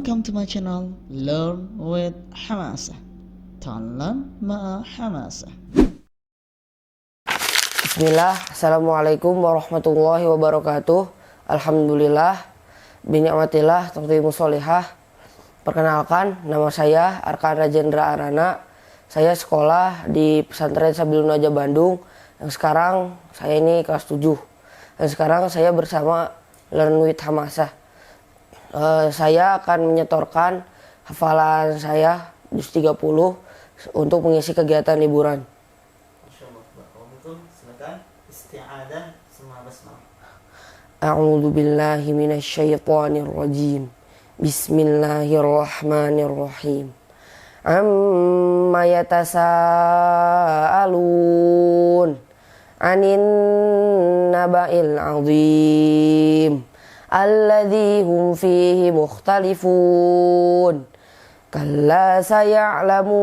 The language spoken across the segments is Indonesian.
Welcome to my channel Learn with Hamasa. تعلم مع حماسة. Bismillah, Assalamualaikum warahmatullahi wabarakatuh. Alhamdulillah, bini'matillah, taufiq musholihah. Perkenalkan, nama saya Arkan Rajendra Arana. Saya sekolah di Pesantren Sabilun Najah Bandung. Yang sekarang saya ini kelas 7. Dan sekarang saya bersama Learn with Hamasa. Saya akan menyetorkan hafalan saya juz 30 untuk mengisi kegiatan liburan. Silakan isti'adah sama basmalah. A'udzu billahi minasyaitonir rajim. Bismillahirrahmanirrahim. Amma yatasaalun 'anin naba'il 'azim alladzi hum fihi mukhtalifun. Kalla saya'lamun.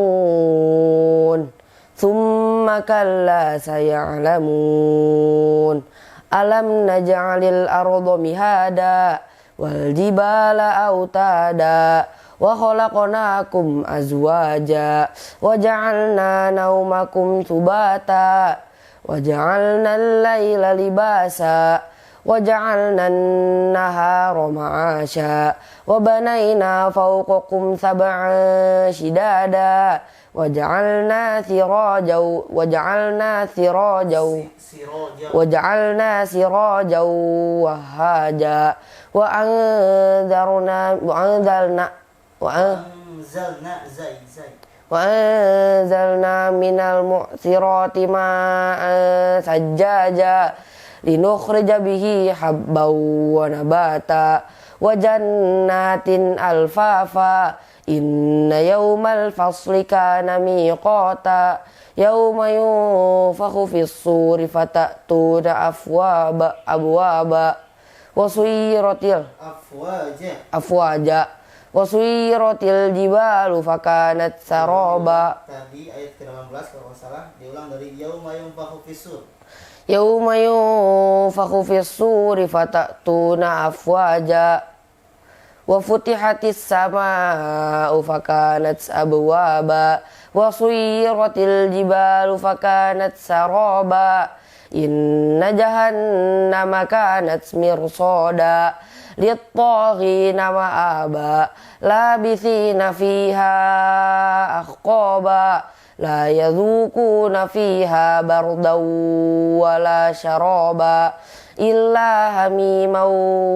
Thumma kalla saya'lamun. Alam naj'alil arda mihada wal jibala autada wa khalaqnakum azwaja wa ja'alna naumakum subata wa ja'alna al-laila libasa wa ja'alna an-nahara ma'asha wa banayna fawqakum sab'an shidada wa ja'alna sirajan wahaja wa anzalna minal mu'sirati ma'an sajjaja linukhrija bihi habban wa nabata wa jannatin alfafa. Inna yawmal fasli kana miqata yawma yunfakhu fis suri fatatuna abwaba wa suyiratil afwaja wa suyiratil jibalu fakanat saraba. Tadi ayat ke-18 kalau nggak salah diulang dari yauma yunfakhu fis sur. Yauma yunfakhu fis suri fatatuna afwaja wa futihatis samaa'u fakanat abwaba wa suyiratil jibalu fakanat saraba. Inna jahannama kanat mirsada lit-taghina ma'aba labithina fiha ahqaba la yadhukuna fiha bardaw wala syaraba illa hamiman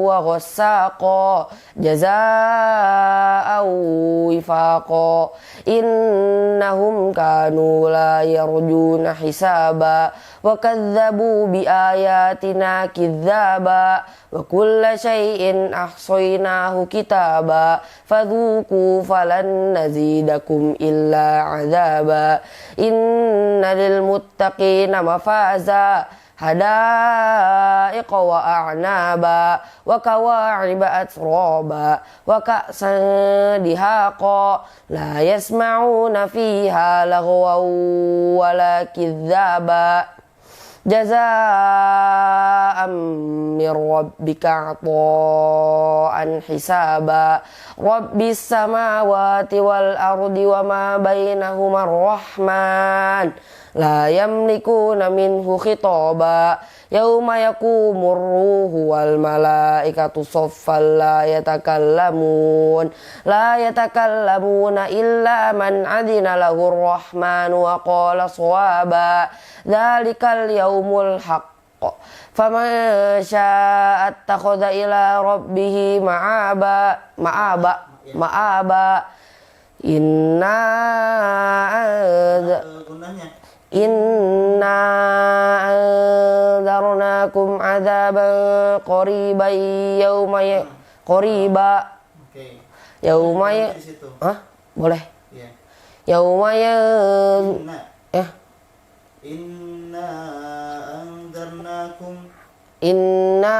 wa ghassaqa jazaa'an wifaqa. Innahum kanu la yarjuna hisaba wa kadzabu bi ayatina kidzaba wa kulla syai'in ahsaynahu kitaba fadzuqu falan nazidakum illa 'adzaba. Inna lil muttaqina mafaza hadaiqa wa a'naba wa kawa'iba atraba wa ka'san dihaqa la yasma'una fiha laghwan wala kidzaba jazaa'an min rabbika 'ata'an hisaba. Rabbis samawati wal ardi wa ma bainahuma ar-rahman la yamlikuna minhu khitaba yauma yaqumur ruhu wal malaikatu saffan la yatakallamuna illa man adina lahu ar-rahmanu wa qala shawaba. Dzalikal yaumul haqq faman syaa'a attakhadha ila rabbih ma'aba. Inna anzarnakum adzaban qariban boleh. Yauma Inna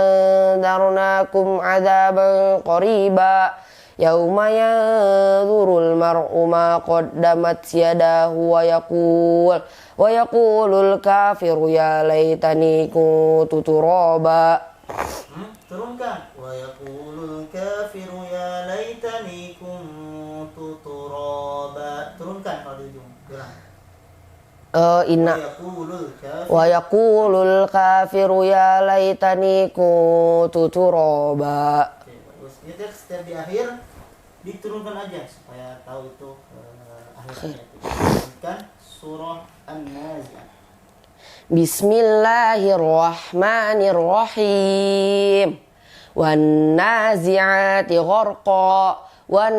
anzarnakum adzaban qariba yauma yanzurul mar'u ma qaddamat yadahu wa yaqulul kafiru ya laitani kuntu turaba. Turunkan. Wa yaqulul kafiru ya laitani laitani kuntu turaba. Turunkan kalau di ujung. Bilang. Inna wa yaqulul kafiru ya laitani kuntu turaba. Oke, bagus. Ini setiap di akhir diturunkan aja supaya tahu itu akhirnya. Turunkan surah An-Nazi'at. Bismillahirrahmanirrahim. Wan nazi'ati gharqa wan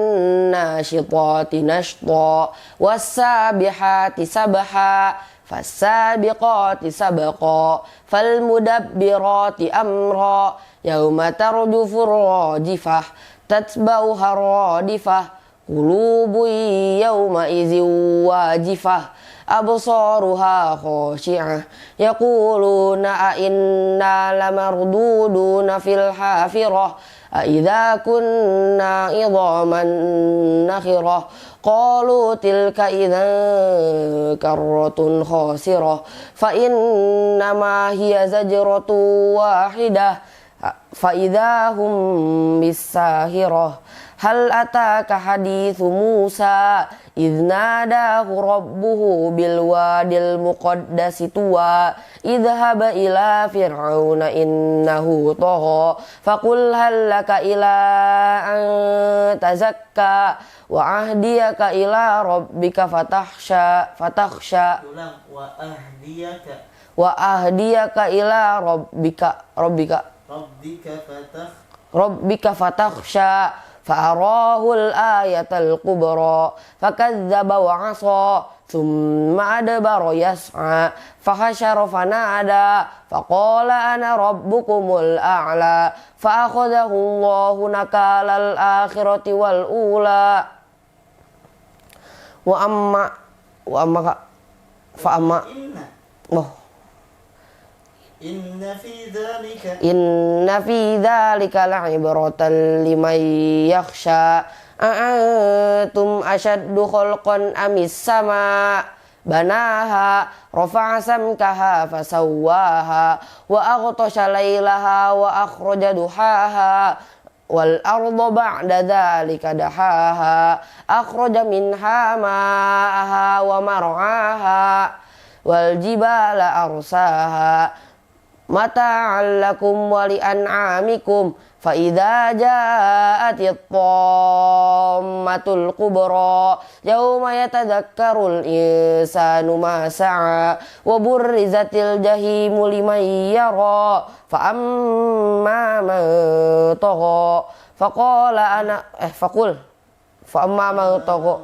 nashitati nashta was sabihati sabha fasabiqati sabqa fal mudabbirati amra yauma tarjufu rajifah tatba'uha radifah qulubun yauma idzin wajifah absaruha khashi'ah yaquluna a inna lamarduduna fil hafirah a idza kunna idhaman nakhirah qalu tilka idzan karratun khasirah fa inna ma hiya zajratun wahidah fa idza hum bisahirah hal ataka hadithu Musa idh nadahu rabbuhu bil wadil muqaddasi tuwa idhhab ila fir'auna innahu tagha faqul hal laka ila an tazakka wa ahdiyaka ila rabbika fatakhsha Ulang wa ahdiyaka ila rabbika fatakhsha fa'arahul ayatal kubra fakadzdzaba wa 'asa thumma adbara yas'a fahasyara fanada faqala ana rabbukumul a'la fa'akhadhahu Allahu nakalal akhirati wal ula wa amma Inna fi dzalika la'ibratan liman yakhsha a'antum ashaddu khalqan amis sama banaha rafa'a samkaha fasawwaha wa aghtasha laylaha wa akhraja duhaha wal arda ba'da dzalika dahaha akhraja minha ma'aha wa mar'aha wal jibala arsaha mata'an lakum wa li'an'amikum fa idza ja'atit tammatul kubra yauma yatadhakkarul insanu ma sa'a wa burrizatil jahimu liman yara fa amma man tagha faqala ana faqul fa amma man tagha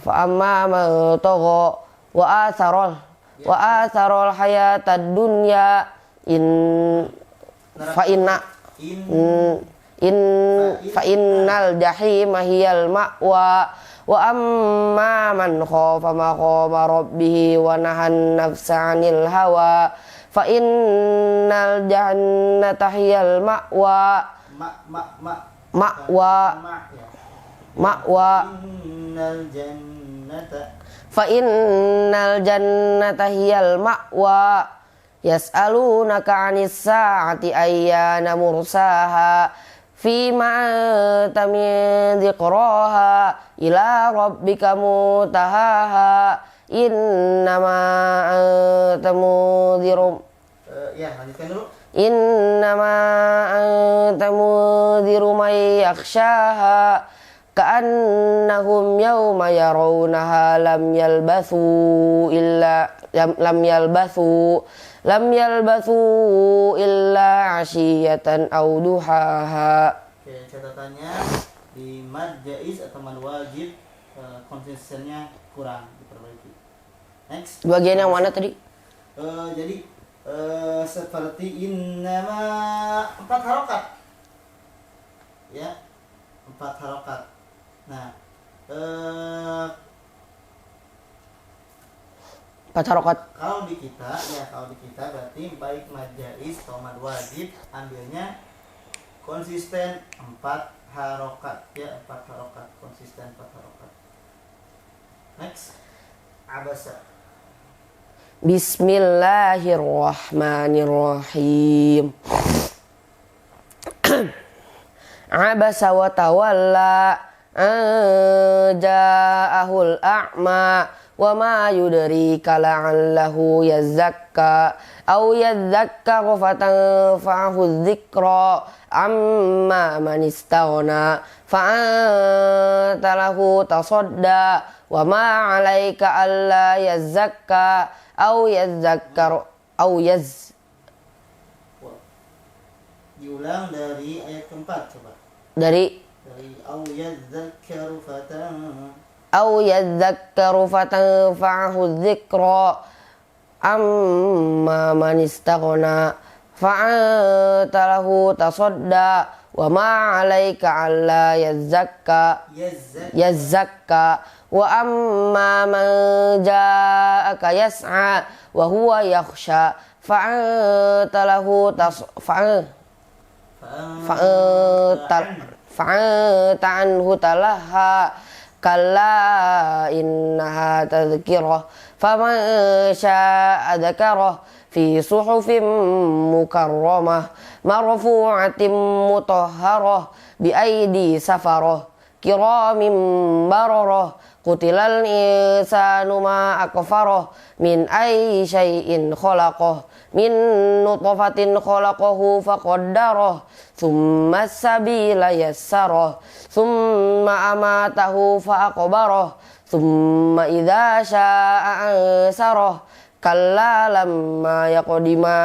fa amma man tagha wa atharul hayatad dunya fa innal jahima hiyal ma'wa wa amma man khafa maqama rabbih wa nahan nafsa 'anil hawa fa innal jannata hiyal ma'wa fa innal jannata hiyal ma'wa yas'alunaka 'anis sa'ati ayyana mursaha fima anta min dzikraha ila rabbika mutahaha innama anta mudhirum lanjutkan dulu. Innama anta mudhiru man yakhshaha ka'annahum yawma yarawnaha lam yalbathu illa 'ashiyatan aw duhaha. Oke, catatannya di mad jaiz atau mad wajib konsistennya kurang, diperbaiki. Next. Bagian yang mana tadi? Jadi seperti innama 4 harokat. Ya. 4 harokat. Nah, 4 harokat. Kalau di kita berarti baik mad jaiz atau mad wajib ambilnya konsisten 4 harokat ya, 4 harokat, konsisten 4 harokat. Next. Abasa. Bismillahirrahmanirrahim. abasa wa tawalla ja'ahul a'ma wa ma yudrika la'allahu yazakka aw yadzakkaru fatanfa'ahu dzikra amma man istaghna fa'anta lahu tasadda wa ma 'alaika alla yazakka aw yadzakkaru aw yaz. Diulang dari ayat keempat coba. Dari au yadzakkaru fatanfa'ahu dzikra amma man istaghna fa'anta lahu tasadda wa ma 'alaika alla yazakka wa amma man ja'aka yas'a wa huwa yakhsha fa'anta lahu fa'anta anhu talaha kalla innaha tadhkirah faman syaa dzakarah fi suhufin mukarramah marfu'atin mutahharah bi aidi safarah kiramin bararah qutilal insanu ma akfarah min ayyi syai'in khalaqah min nutfatin khalaqahu faqaddarah thumma sabila yassarah thumma amatahu faqbarah thumma idza syaa'a ansarah kalla lamma yaqdima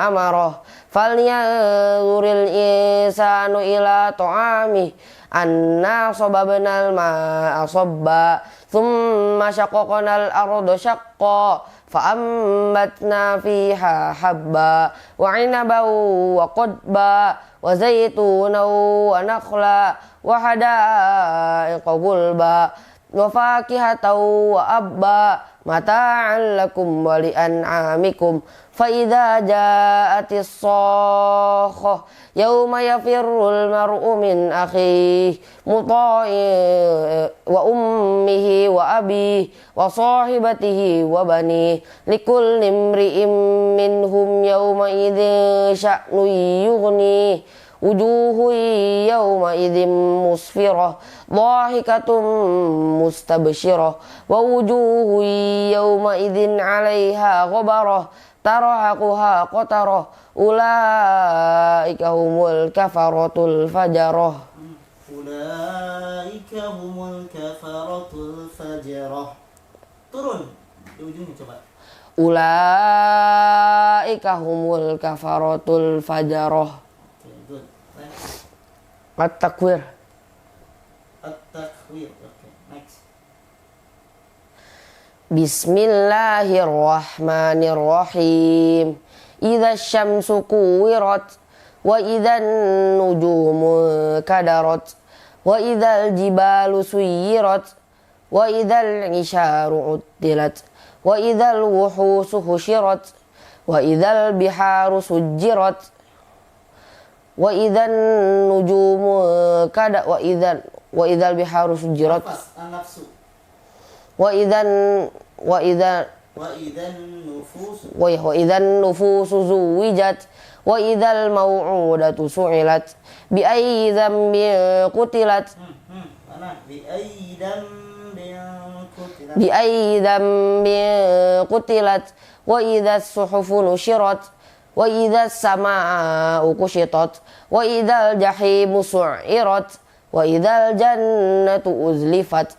amarah falyanzuril insanu ila ta'amih anna sababnal ma'a sabba thumma shaqqaqnal arda shaqqa fa'ambatna fiha habba wa 'inaban wa qadba wa zaytunan wa nakhla wa hada'iqa gulba wa fakihatan wa abba mata'an lakum wa li'an'amikum fa idza ja'atis sakhah yauma yafirrul mar'u min akhihi wa ummihi wa abihi wa sahibatihi wa banihi likulli imri'in minhum yauma idzin sya'nun yughni wujuhun yauma idzin musfirah dhahikatun mustabshirah wa wujuhun yauma idzin 'alaiha ghabarah tarhaquha qatarah ulaika humul kafaratul fajarah. Ulaika humul kafaratul fajarah. Turun di ujungnya coba. Ulaika humul kafaratul fajarah. Okay, good. Next. At-takwir. At-takwir. Okay, next. Bismillahirrahmanirrahim. Idza syamsu kuwirat wa idzan nujumu kadarat wa idzal jibalu suyirat wa idzal isharu uttilat wa idzal wuhusu husyirat wa idzal biharu sujjirat wa idzan nujumu wa idzal biharu sujjirat An-nafsu. wa idzan nufusu zuwijat wa idzal mau'udatu su'ilat bi ayyi dzambin qutilat bi ayyi dzambin qutilat wa idzas suhufu nushirat wa idzas samaa'u kushitat wa idzal jahimu su'irat wa idzal jannatu uzlifat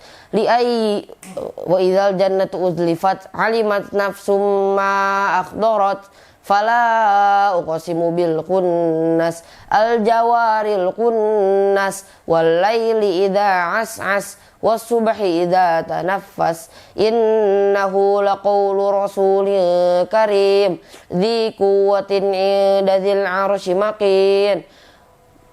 wa idzal jannatu uzlifat alimat nafsum ma akhdarat fala uqsimu bil khunnas al jawaril khunnas wal laili idza as'as was subhi idza tanaffas innahu laqawlu rasulin karim dzi quwwatin inda dzil arsy maqin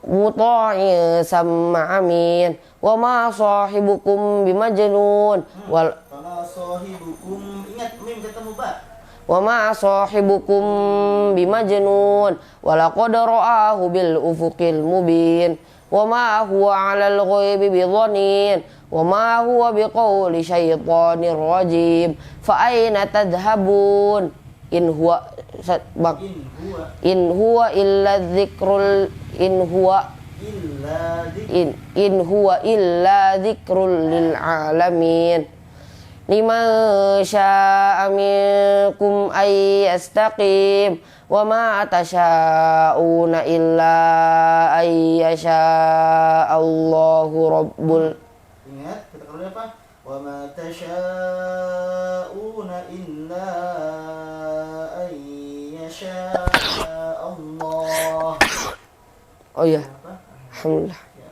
muta'in samma amin wa ma sahibukum bimajnun wal Wa sahibukum, ingat mim ketemu ba. wa ma sahibukum bimajnun wa laqad ra'ahu bil ufuqil mubin wa ma huwa 'alal ghaibi bidhanin wa ma huwa biqauli syaitanir rajim fa aina tadhhabun in huwa illa dzikrul in huwa illa in huwa illa dzikrul lil alamin. Liman syaa'a minkum ay yastaqim wa ma tasyauna illa ay yasha Allahu rabbul. Ingat kita kalau apa? Wa ma tasyauna illa ay yasha Allah. Oh iya, Apa? alhamdulillah. Ya.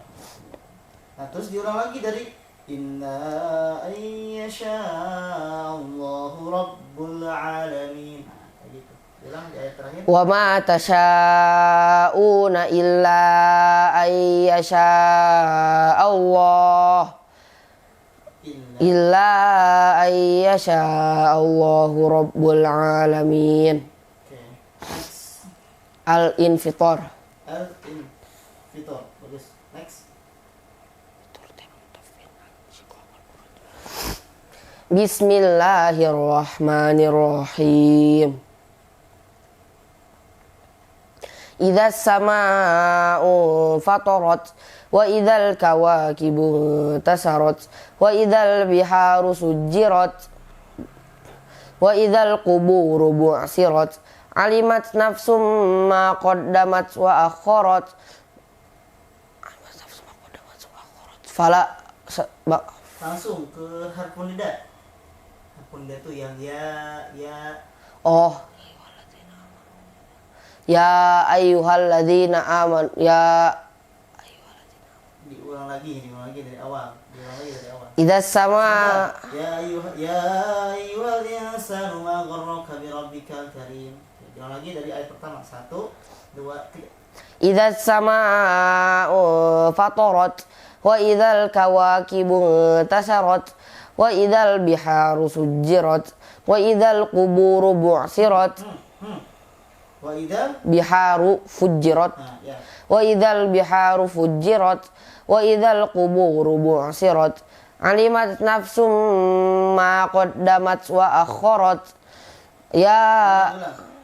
Nah, terus diulang lagi dari inna ayyasha Allahu rabbul alamin. Kayak gitu. Bilang di ayat terakhir. Wa ma tasyauna illa ay yasha Allah illa ay yasha Allahu rabbul alamin. Oke. Next. Al-Infitar. Al-Infitar. Bagus. Next. Bismillahirrahmanirrahim. Idza samaa'u fatarat wa idzal kawakibu tasarat wa idzal biharu sujjirat wa idzal quburu bu'sirat alimat nafsum ma qaddamat wa akharat. Fala Langsung ke harfun nida. Harfun nida itu yang ya oh ya ayyuhalladzina aman ya diulang lagi dari awal. idza sama Ya ayyuhal insanu ma gharraka bi rabbikal karim. Diulang lagi dari ayat pertama. 1 2 3. idza sama fatarat wa idzal kawakibu tasarat wa idzal biharu sujjirat wa idzal quburu bu'sirat Wa idzal biharu fujirat ya. wa idzal biharu fujirat wa idzal quburu bu'sirat alimat nafsum ma qaddamat wa akharat ya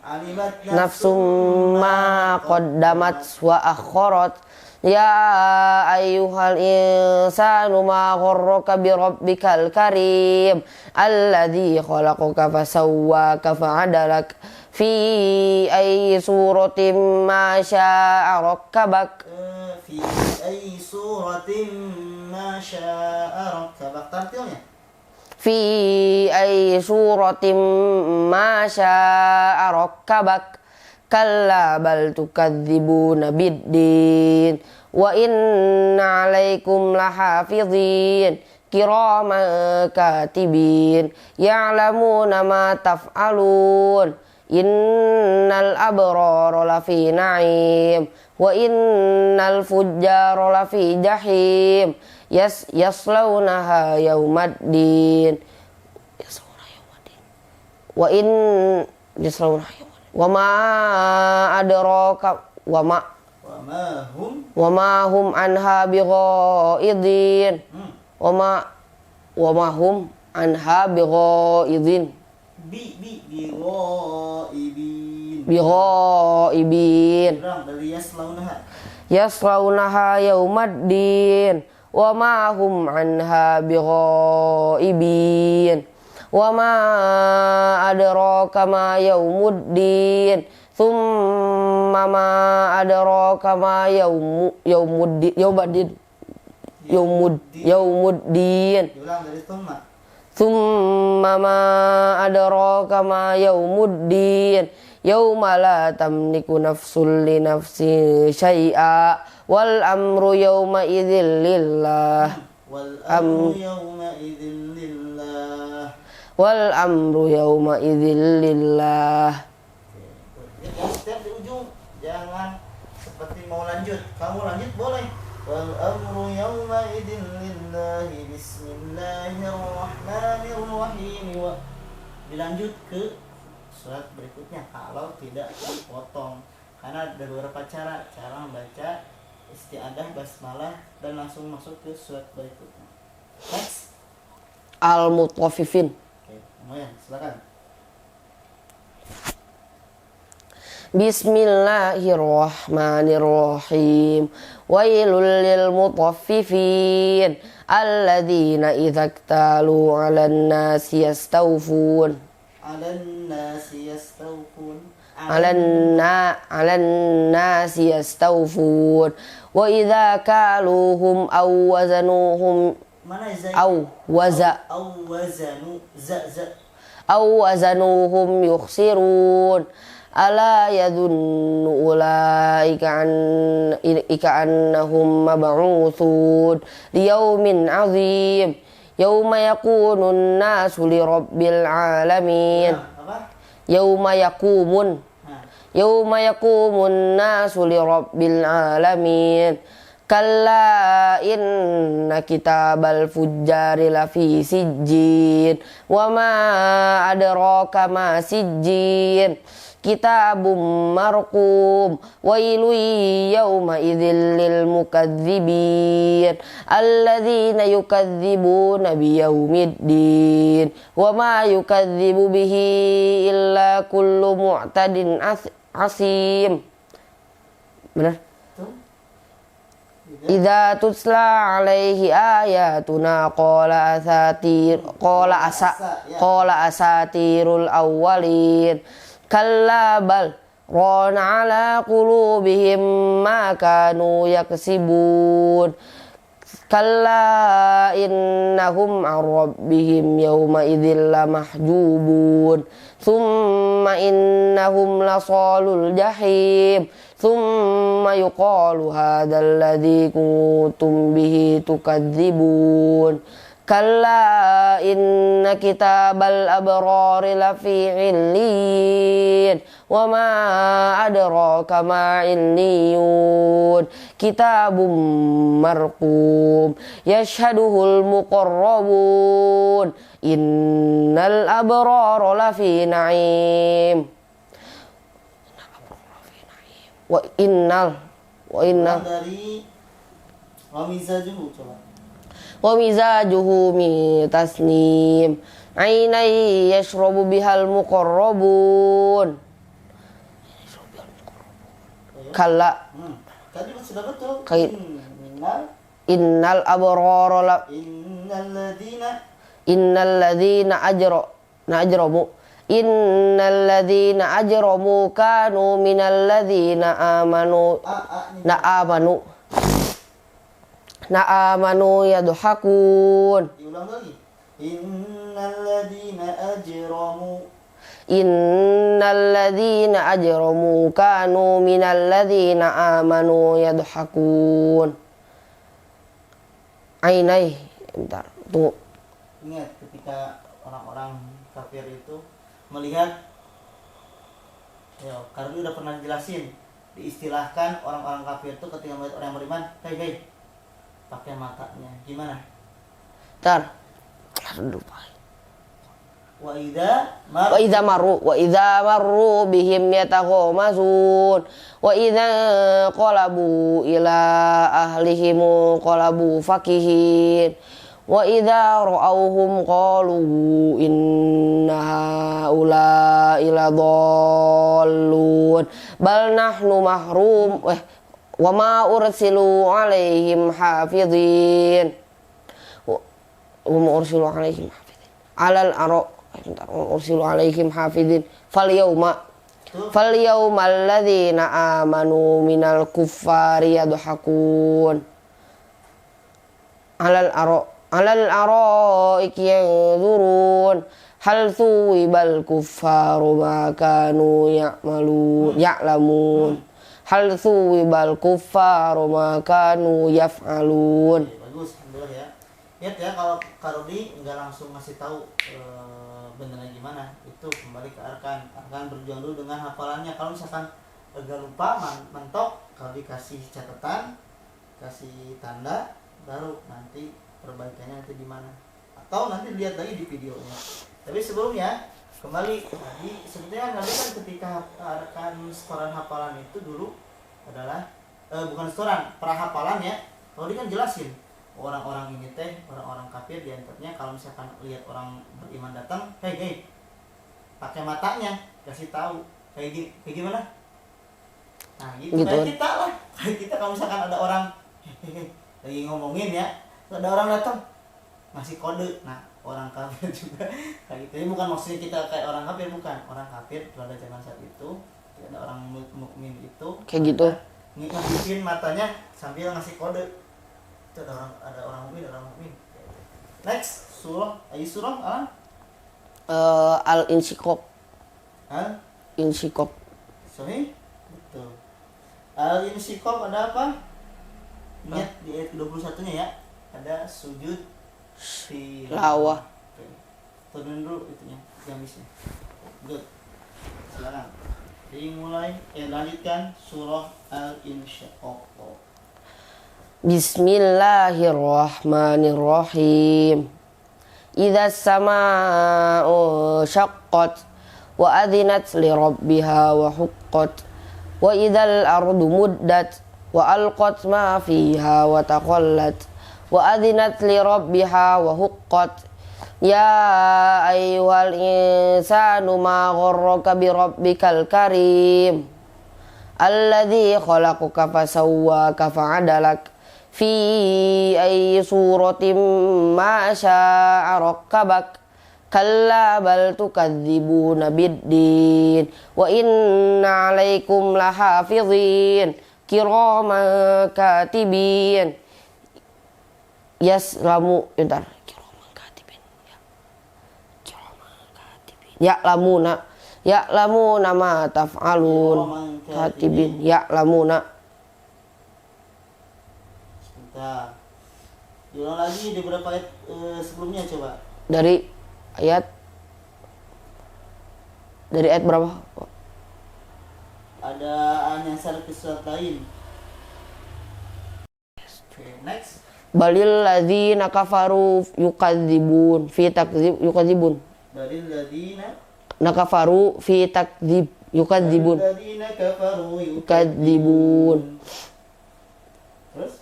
Alimat nafsum ma qaddamat wa akharat ya ayyuhal insanu ma gharraka bi rabbikal karim alladzi khalaqaka fasawwaka fa'adalak fi ayyi suratin ma syaa rakkabak. Fi ayyi suratin ma syaa rakkabak. Tartilnya Fi ayyi suratin ma syaa rakkabak kalla bal tukadzibuna biddin wa inna alaikum lahafizin kiraman katibin ya'lamuna ma taf'alun innal abrara lafi na'im wa innal fujjara lafi jahim yaslaunaha yaumaddin wa in yaslaunaha yaumaddin wa ma adraka wa ma hum anha bighaidin wa ma hum anha bighaidin bighaibin dari yaslaunaha yaumaddin wa ma hum anha bighaibin wa ma adraka ma yaumuddin thumma ma adraka ma yaumuddin diulang dari thumma ma adraka ma yaumuddin yauma la tamliku nafsun li nafsin syai'a wal amru yauma idzil lillah wal amru yauma idzil lillah wal amru yauma idzil lillah. Setiap di ujung jangan seperti mau lanjut. Kamu lanjut boleh. Wal amru yauma idzil lillah. Bismillahirrahmanirrahim. Dilanjut ke surat berikutnya kalau tidak dipotong. Karena ada beberapa cara membaca isti'adah, basmalah dan langsung masuk ke surat berikutnya. Next. Al-Mutaffifin. Oke, lumayan, silakan. Bismillahirrahmanirrahim. Wailul lil mutaffifin alladzina idza iktalu 'alan nasi yastawfun. 'Alan nasi yastawfun. 'Alan nasi yastawfun. Wa idza kaluhum aw wazanuhum Mana za? aw Wazanu za. wazanuhum yukhsirun. Ala yadhunnu ulaika annahum mab'utsun liyaumin 'adzim yauma yakunun nasu lirabbil alamin. Yauma yakumun nasu lirabbil alamin. Kalla inna kitabal fujjari lafi sijjin wa ma adraka ma sijjin kitabum marqum wailu yawma idzil lil mukadzibin alladzina yukadzibuna biyaumiddin wa ma yukadzibu bihi illa kullu mu'tadin asim. Benar? Idza tutla alaihi ayatuna qala asatirul awwalin. Kalla bal rana ala qulubihim ma kanu yaksibun. Kalla innahum an rabbihim yawma idzil lamahjubun. Thumma innahum lasalul jahim. Thumma yuqalu hadzal ladzi kuntum bihi tukadzibun. Kalla inna kitabal abrari lafi 'illin wa ma adraka ma 'illiyun kitabum marqum yashhaduhul muqarrabun innal abrara lafi na'im wa innal dari wamizajuhu coba. Wa mizajuhu min tasnim ainai yashrabu bihal muqarrabun. Kalla Tadi sudah betul. Innal abrara la innal ladzina ajramu kanu minal ladzina amanu yadhakun. Diulang lagi. Innal ladzina ajramu kanu minal ladzina amanu yadhakun. Ainai, bentar, tunggu. Ingat ketika orang-orang kafir itu melihat, ya, karena udah pernah dijelasin, diistilahkan orang-orang kafir itu ketika melihat orang yang beriman, hei, pakai matanya, gimana? Bentar. Wa idza marru bihim yataghamazun wa idza qalabu ila ahlihim qalabu fakihin wa idza ra'awhum qalu inna haula ila dhallun bal nahnu mahrum wa ma ursilu alaihim hafizin wa ma ursilu alaihim hafizin alal ursilu alaihim hafizin fal yawma alladzina amanu minal kuffari yadhakun alal araiki yanzurun hal thuwibal kuffaru ma kanu ya'lamun hal thuwibal kuffaru ma kanu yaf'alun. Bagus, alhamdulillah ya. Lihat ya, kalau di nggak langsung ngasih tahu benernya gimana, itu kembali ke Arkan berjuang dulu dengan hafalannya. Kalau misalkan agak lupa, mentok, kalau dikasih catatan, kasih tanda, baru nanti perbaikannya nanti di mana, atau nanti lihat lagi di videonya. Tapi sebelumnya kembali tadi, sebetulnya nanti kan ketika Arkan setoran hafalan itu dulu adalah bukan setoran, prahafalan ya. Kalau dia kan jelasin orang-orang ini orang-orang kafir diantaranya, kalau misalkan lihat orang beriman datang, hei pakai matanya, kasih tahu kayak gimana, Nah gitu, Gitu. kayak kita lah. Kayak kita kalau misalkan ada orang lagi ngomongin ya, terus ada orang datang ngasih kode, nah orang kafir juga kayak gitu. Ini bukan maksudnya kita kayak orang kafir, bukan. Orang kafir pada zaman saat itu, ada orang mukmin itu Kayak gitu. ngikutin matanya sambil ngasih kode. Itu ada orang mukmin, ada orang mukmin. Next, surah, surah Al-Insyiqaq. Al Insyiqaq. Sahih? Betul. Al-Insyiqaq ada apa? Ingat di ayat ke-21-nya ya. Ada sujud Lawah. Oke. Turun dulu itunya, gamisnya. Good. Silakan. Dimulai, lanjutkan surah Al-Insyiqaq. Bismillahirrahmanirrahim. Idza samaa'u syaqqat wa adzinat li rabbiha wa huqqat wa idzal ardu muddat wa alqat ma fiha wa taqallat wa adzinat li rabbiha wa huqqat ya ayyuhal insanu ma gharraka bi rabbikal karim alladzi khalaqaka fasawwaka fa'adalak fi ayyi suratin ma syaa rakkabak kalla bal tukadzibuna biddin wa inna 'alaikum lahafizin kiraman katibin kiraman katibin ya'lamuna ma taf'alun katibin ya'lamuna. Sebentar. Diulang lagi di beberapa ayat sebelumnya coba. Dari ayat berapa? Ada nyasar ke surat lain. Oke, next. Balil ladzina kafaru yukadzibun fi takdzib yukadzibun. Balil ladzina Nakafaru fi takdzib yukadzibun. ladzina kafaru Yukadzibun. Terus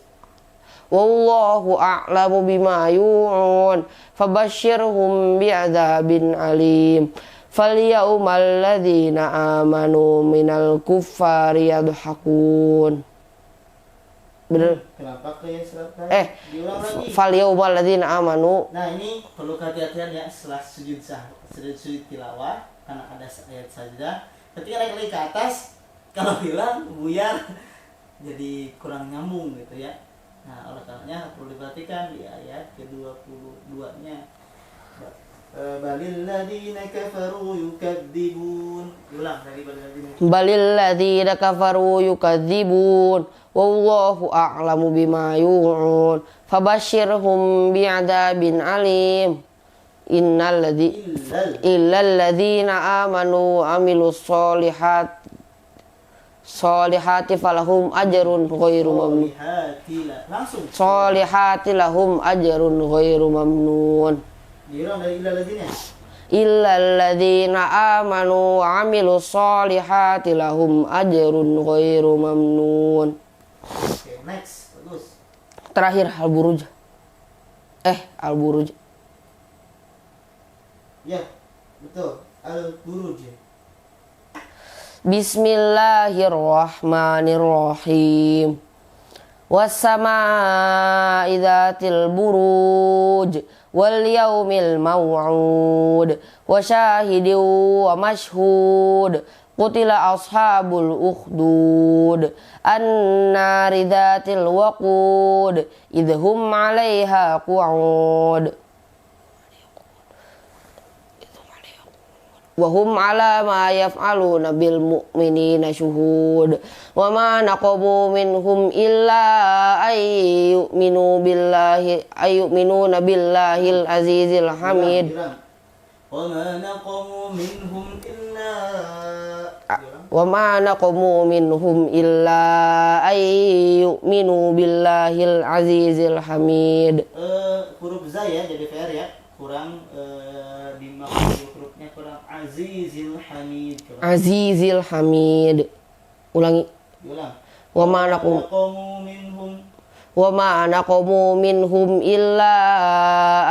Wallahu a'lamu bima yu'un fabashshirhum bi'adzabin alim. Falyawmal ladzina amanu minal kuffari yadhakun. Bener? kenapa ke surat lain? Diulang lagi. Falyawmal ladzina amanu. Nah, ini perlu kehati-hatian ya setelah sujud tilawah karena ada ayat sajdah. Ketika naik lagi ke atas, kalau hilang buyar jadi kurang nyambung gitu ya. Nah, oleh karenanya perlu diperhatikan di ayat ke-22-nya. Balil ladzina kafaru yukadzibun. Ulang dari Balil ladzina kafaru yukadzibun wallahu a'lamu bima yu'un fabashshirhum bi'adzabin alim. Illal ladzina amanu amilus solihati falahum ajrun ghairu mamnun. Solihati lahum ajrun ghairu mamnun. Diulang dari illal ladzina. Illal ladzina amanu wa amilus solihati lahum ajrun ghairu mamnun. Oke, next. Bagus. Terakhir Al-Buruj. Al-Buruj. Ya, betul. Al-Buruj. Bismillahirrahmanirrahim. Was-samaa'i dzatil buruj wal yaumil maw'ud wa syahidin wa mashhud. Qutila ashabul ukhdud an-nari dzatil waqud idhum 'alaiha qu'ud wa hum 'ala ma yaf'aluna bil mu'minina syuhud wa ma naqamu minhum illa ayyu'minuna billahil azizil hamid. Wa ma naqamu minhum illa Wa ma naqamu minhum illa ayyu'minu billahil azizil hamid. Huruf za ya jadi PR ya, kurang di maksud hurufnya kurang azizil hamid. Azizil hamid. Ulangi. Diulang. Wa ma naqamu minhum illa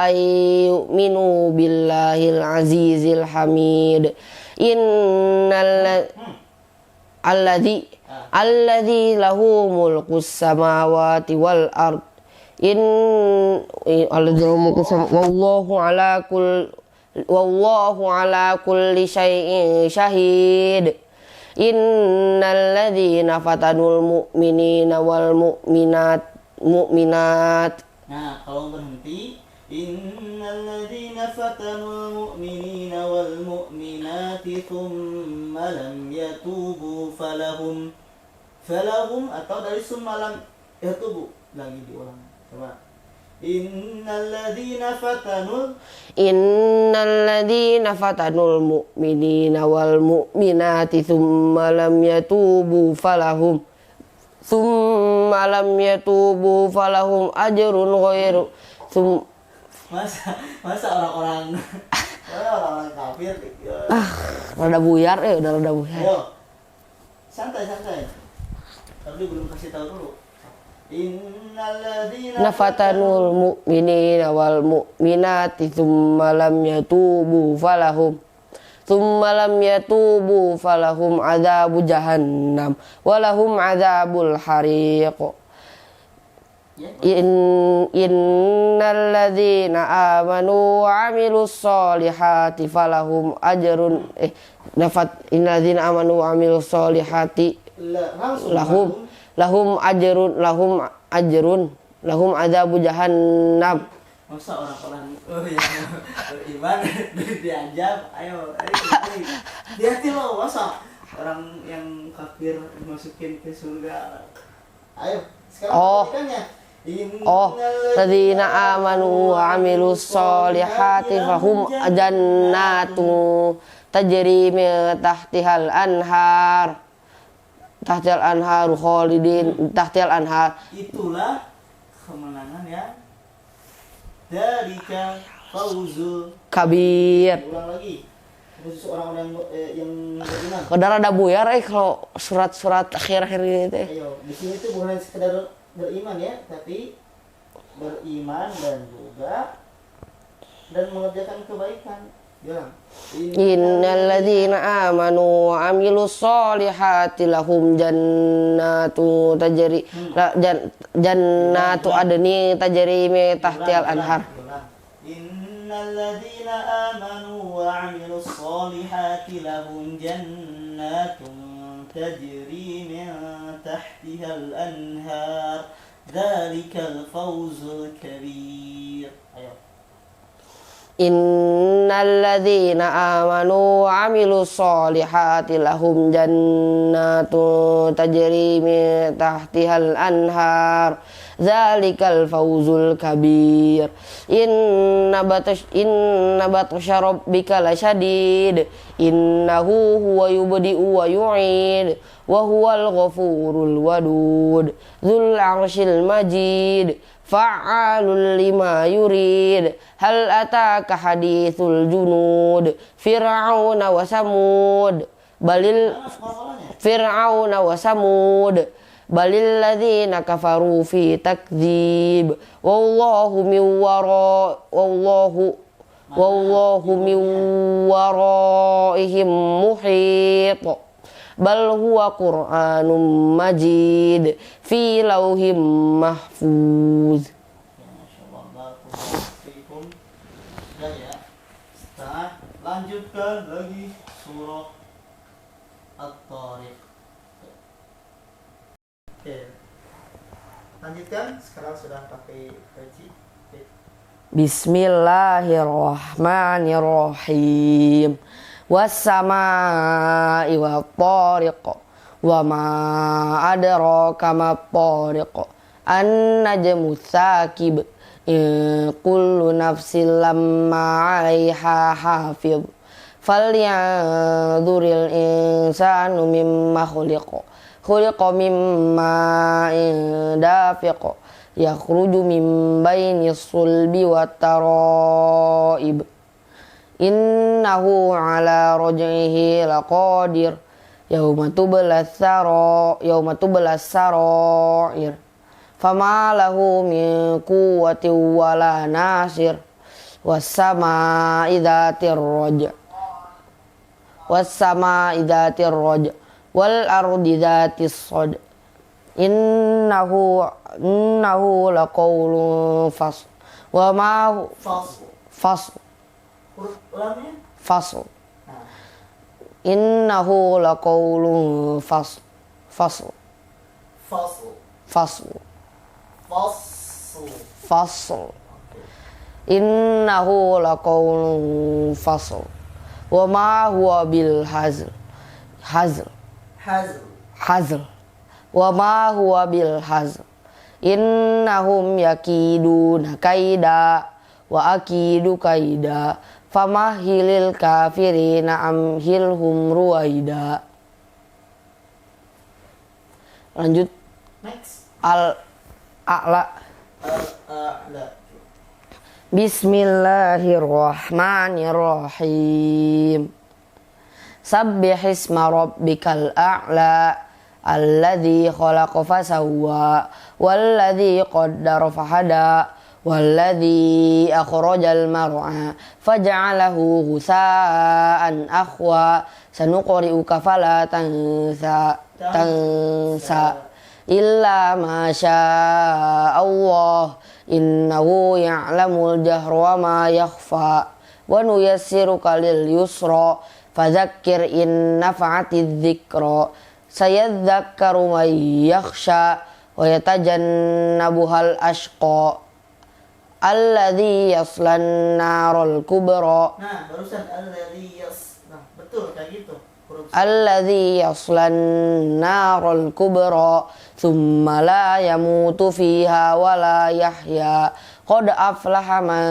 ayyu'minu billahil azizil hamid. alladzi lahu mulkus samawati wal ard alladzi lahu mulkus wallahu ala kulli syai'in syahid. Innal ladzina fatanul mu'minina wal mu'minat. Nah, kalau berhenti, innal ladzina fatanul mu'minina wal mu'minati thumma lam yatubu falahum atau dari summa lam yatubu, lagi diulang. Coba. Innal ladzina fatanul mu'minina wal mu'minati thumma lam yatubu falahum ajrun ghairu masa orang-orang kafir rada buyar udah rada buyar. Ayo. Santai. Tapi belum kasih tahu dulu. Innalladzina fatanul mu'minina wal mu'minati thumma lam yatubu falahum adzabu jahannam walahum adzabul hariq. Innalladzina amanu wa amilus solihati falahum ajrun innalladzina amanu wa amilus solihati lahum adzabu jahannam. Masa orang-orang yang beriman diajab, ayo hati lo, masa orang yang kafir masukin ke surga. Ayo sekarang ladzina amanu wa amilus solihati fahum jannatu tajri min tahtihal anhar khalidin tahtil anhar. Itulah kemenangan ya. Dzalika fauzul kabir. Ulang lagi. Khusus orang-orang yang beriman. Rada buyar kalau surat-surat akhir-akhir gitu. Ayo, di sini tuh bukan sekedar beriman ya, tapi beriman dan mengerjakan kebaikan. Bilang. Innalladzina amanu wa amilus solihati lahum jannatu tajri jannatu adni tajri min tahtial anhar. Innalladzina amanu wa amilus solihati lahum jannatun tajri min tahtihal anhar. Dzalikal fawzul kabir. Ayo. Innalladzina amanu wa amilus solihati lahum jannatu tajri min tahtihal anhar dzalikal fawzul kabir. Inna batsya rabbika lasyadid innahu huwa yubdi'u wa yu'id wa huwal ghafurul wadud dzul 'arsyil majid fa'alul lima yurid. Hal ataka hadithul junud fir'auna wa samud balil ladzina kafaru fi takdzib wallahu min waraihim muhit bal huwa Qur'anum majid fi lauhim mahfuz. Lanjutkan lagi surah At-Tariq. Oke. Lanjutkan, sekarang sudah pakai peci. Bismillahirrahmanirrahim. Was-samaa'i wat-tariq wa ma adraka mat-tariq an-najmu tsakib kullu nafsin lamma 'alaiha hafiz falyanzuril insanu mimma khuliqa mimma dafiq yakhruju min bainis sulbi wat taraib innahu ala raj'ihi laqadir yauma tublas sarair fama lahu min quwwatin wala nasir was-samaa'i dzatir raj wal ardi dzatis sad innahu laqawlun fasl wa ma Fasl. fasl Huruf lamnya. fasl Nah, innahu laqawlun fasl fasl. fasl Fasl. fasl innahu laqawlun fasl wa ma huwa bil hazl Hazl. hazl wa ma huwa bil hazl innahum yakiduna kaida wa akidu kaida famahilil kafirina amhilhum ruwaida. Lanjut Next. Al-A'la. Al-A'la. Bismillahirrahmanirrahim. Sabbihisma rabbikal a'la alladzi khalaqa fasawwa walladzi qaddara fahada walladzi akhrajal mar'a faj'alahu ghusaa'an akhwa sanuqri'uka fala tansa illa ma syaa Allah innahu ya'lamul jahra wa ma yakhfa wa nuyassiruka lil yusra fadzakkir in nafa'atiz dzikra sayadzakkaru man yakhsha wa yatajannabuhal ashqa alladzi yaslan naral kubra. Nah, barusan nah, betul kayak gitu. Alladzi yaslan naral kubra thumma la yamutu fiha wa la yahya qad aflaha man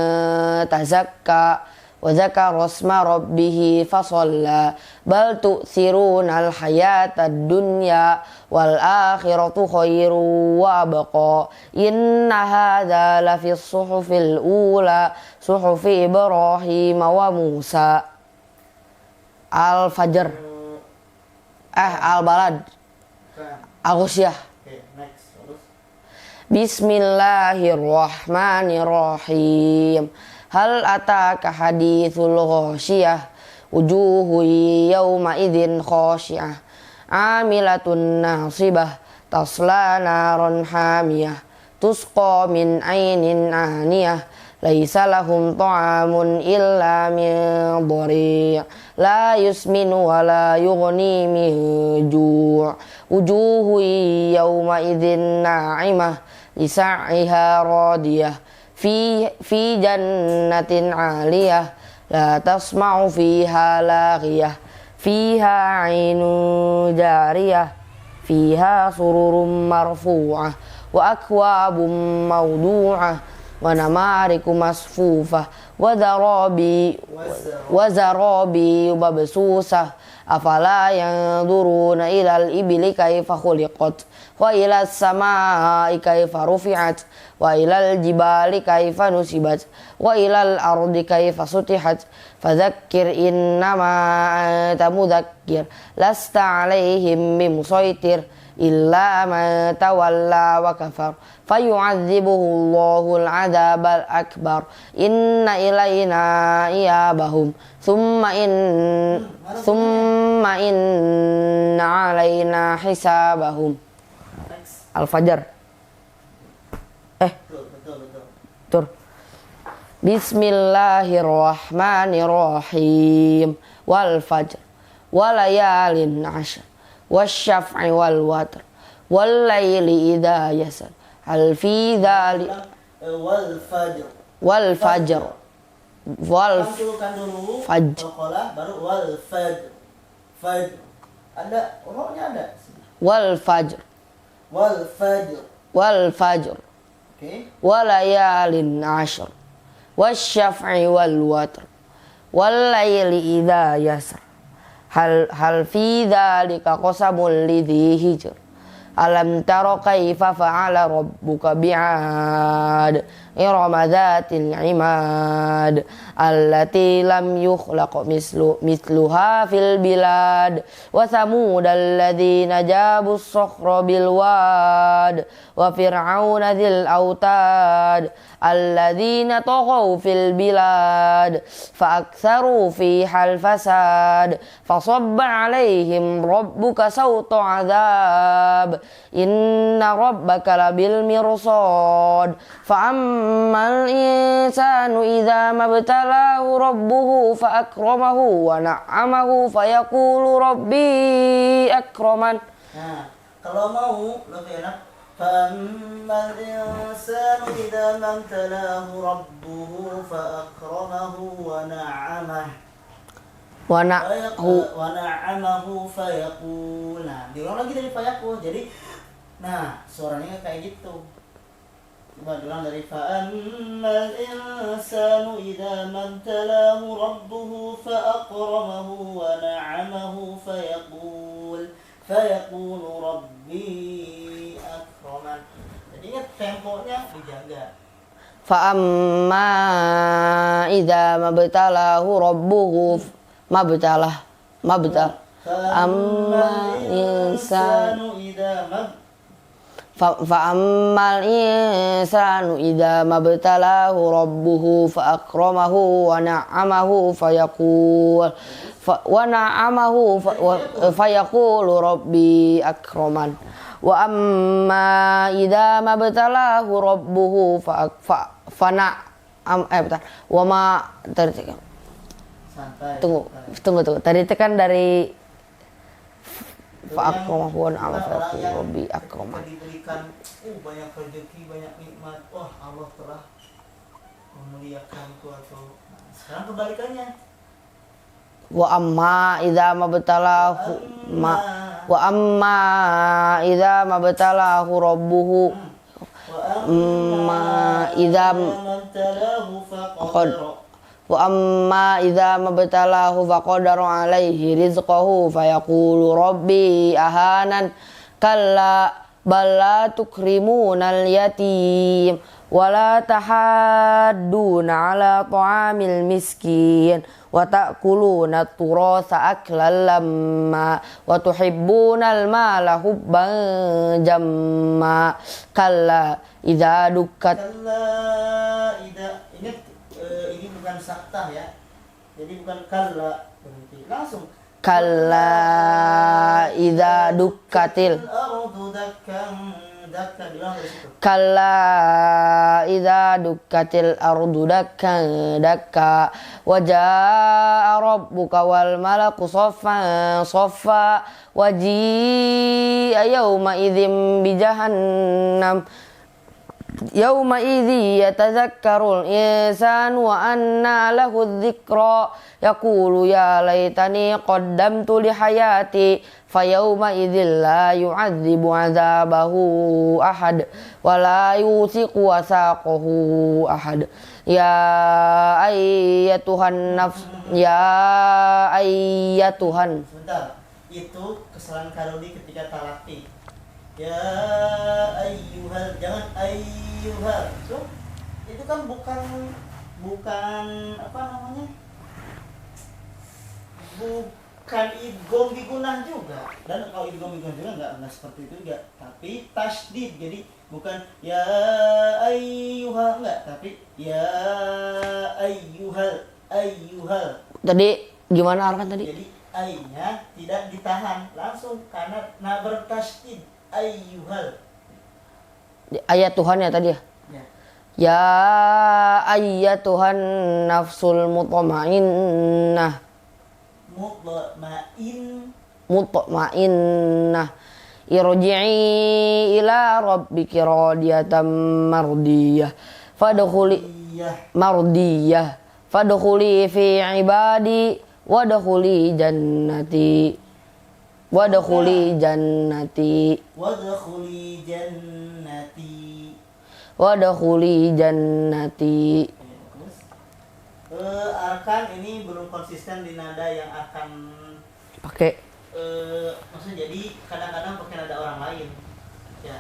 tazakka wa dzakara isma rabbih fasalla bal tu'thiruna al hayatad dunya wal akhiratu khairu wa abqa inna hadza la fis suhufil ula suhufi Ibrahim wa Musa. Al-Fajr, Al-Balad, Al-Ghusyah. Oke, next. Terus. Bismillahirrahmanirrahim. Hal ataka hadithul ghasyiyah wujuhu yawma idzin khashi'ah amilatun nasibah tasla naran hamiyah tusqa min ainin aniyah laisa lahum ta'amun illa min dhari' la yusminu wa la yughni min ju' wujuhu yawma idzin na'imah lisa'iha radiyah fi jannatin 'aliyah la tasma'u fiha laghiyah fiha 'ainun jariyah fiha sururun marfu'ah wa akwabun mawdu'ah wa namariku masfufah wa zarabi mabsusah afala yanzuruna ilal ibli kaifa khuliqat wa ilas samai kaifa rufi'at wa ilal jibali kaifa nusibat wa ilal ardi kaifa sutihat fadzakkir innama anta mudzakkir lasta alaihim bimusaitir illa man tawalla wa kafar fayu'adzibuhu Allahul 'adzabal akbar inna ilaina iyabahum thumma inna 'alaina hisabahum. Al-Fajr. Betul. Bismillahirrahmanirrahim. Wal fajr walayalin 'ashr wasyaf'i wal watr wal laili idza yasar hal fi dzalika wal fajr Kan dulu fajr qalqalah baru wal fajr. Fajr. Ada rohnya ada. wal fajr Wal fajr. Oke. walayalin 'ashr wasyaf'i wal watr wal laili idza yasar hal fi dzalika qasamul lidzi hijr Alam tara kaifa fa'ala rabbuka bi'ad irama dhatil imad allati lam yukhlaq misluha fil bilad wa thamud alladhina jabu as-sakhra bil wad wa fir'auna dhil autad alladhina taghaw fil bilad fa aktharu fiha al-fasad fasabba 'alaihim rabbuka sawta 'adzab inna rabbaka labil mirsad fa ammal insanu idza mabtalahu rabbuhu fa akramahu wa na'amahu fa yaqulu rabbi akraman. Nah, kalau mau lebih enak fa ammal insanu idza mabtalahu rabbuhu fa akramahu wa na'amahu fayaqul. Nah, diulang lagi dari fayaqul. Jadi nah, suaranya kayak gitu. Coba diulang dari fa ammal insanu idza mabtalahu rabbuhu fa akramahu wa na'amahu fayaqulu rabbi akraman. Jadi ingat temponya dijaga. Fa amma idza mabtalahu rabbuhu amma insanu Fa'ammal insanu idza mabtalahu rabbuhu fa akramahu wa na'amahu fayaqulu rabbi akraman wa amma idza mabtalahu rabbuhu tunggu tadi tekan dari fa'akramahu wa na'amahu rabbi akraman. Diberikan banyak rezeki, banyak nikmat, wah Allah telah memuliakanku atau sekarang kebalikannya. Wa amma idza mabtalahu rabbuhu wa amma idza mabtalahu faqadara alaihi rizqahu fayaqulu rabbi ahanan kalla bal la tukrimunal yatim wa la tahadduna ala ta'amil miskin wa ta'kuluna turasa aklan lamma wa tuhibbunal mala hubban jamma kalla idza dukkat. Ini bukan saktah ya, jadi bukan kalla, berhenti langsung. Kalla idza dukkatil ardu dakkan bilang dari situ. Kalla idza dukkatil ardu dakkan dakka wa jaa rabbuka wal malaku saffan saffa wa jaa yawma idzin bi jahannam yauma idzi yatadzakkarul insanu wa anna lahu dzikra yaqulu ya laitani qaddamtu li hayati fayauma idzil la yu'adzibu 'adzabahu ahad wa la yusiqu wasaqahu ahad ya ayyatuhan Sebentar, itu kesalahan Karodi ketika talaqi. Ya ayyuhal, jangan ayyuhal. Itu kan bukan apa namanya? Bukan idgham bigunah juga. Dan kalau idgham bigunah juga enggak seperti itu juga, tapi tasydid. Jadi bukan ya ayyuhal enggak, tapi ya ayyuhal. Tadi gimana arkan tadi? Jadi ai-nya tidak ditahan langsung karena bertasydid. Ayyuhal. Ayat Tuhan ya tadi ya? Ya ayyatuhan nafsul mutmainnah. Mutmainnah. Irji'i ila rabbiki radiyatan mardiyah. Fadkhuli fi ibadi wadkhuli jannati. Wadkhuli jannati. Arkan ini belum konsisten di nada yang akan pakai. Maksudnya jadi kadang-kadang pakai nada orang lain. Ya,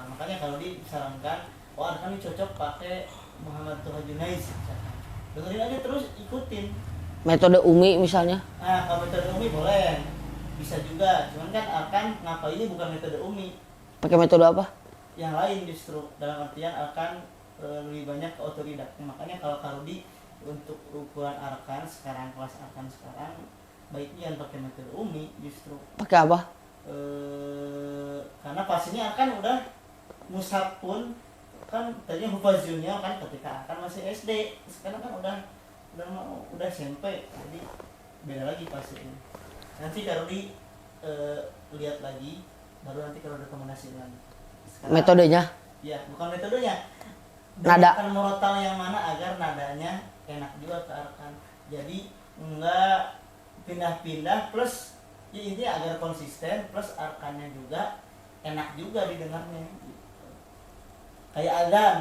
makanya kalau disarankan, oh arkan ini cocok pakai Muhammad Toha Junais misalkan. Dengerin aja terus ikutin. Metode Umi misalnya. Nah, kalau metode Umi boleh, bisa juga. Cuman kan arkan ngapa ini bukan metode Umi, Pakai metode apa? yang lain justru. Dalam artian arkan lebih banyak ke otodidak. Makanya kalau Karudi untuk ukuran arkan sekarang, kelas arkan sekarang, baiknya jangan pakai metode Umi justru. Pakai apa? Karena pas ini arkan udah mushaf pun kan tadinya hufazunnya kan ketika arkan masih SD, sekarang kan udah SMP, jadi beda lagi pas ini. Nanti kalau lihat lagi, baru nanti kalau rekomendasi lagi. Sekarang, Metodenya? ya bukan metodenya, Nada. akan murotal yang mana agar nadanya enak juga ke arkan. Jadi enggak pindah-pindah, plus ya intinya agar konsisten, plus arkannya juga enak juga didengarnya gitu. Kayak adan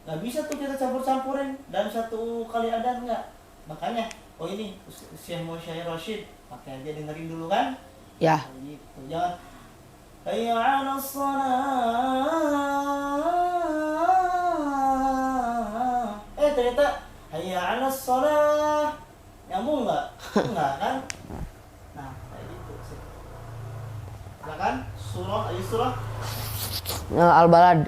nggak bisa tuh kita campur-campurin dalam satu kali adan, nggak. Makanya oh ini Syekh Musyair Rashid pakai aja, dengerin dulu kan Ya. gitu. Jangan hayya 'alas shalah, ternyata hayya 'alas shalah, nyambung nggak? Enggak kan. Nah kayak gitu sih. Silakan surah, ayo surah Al-Balad.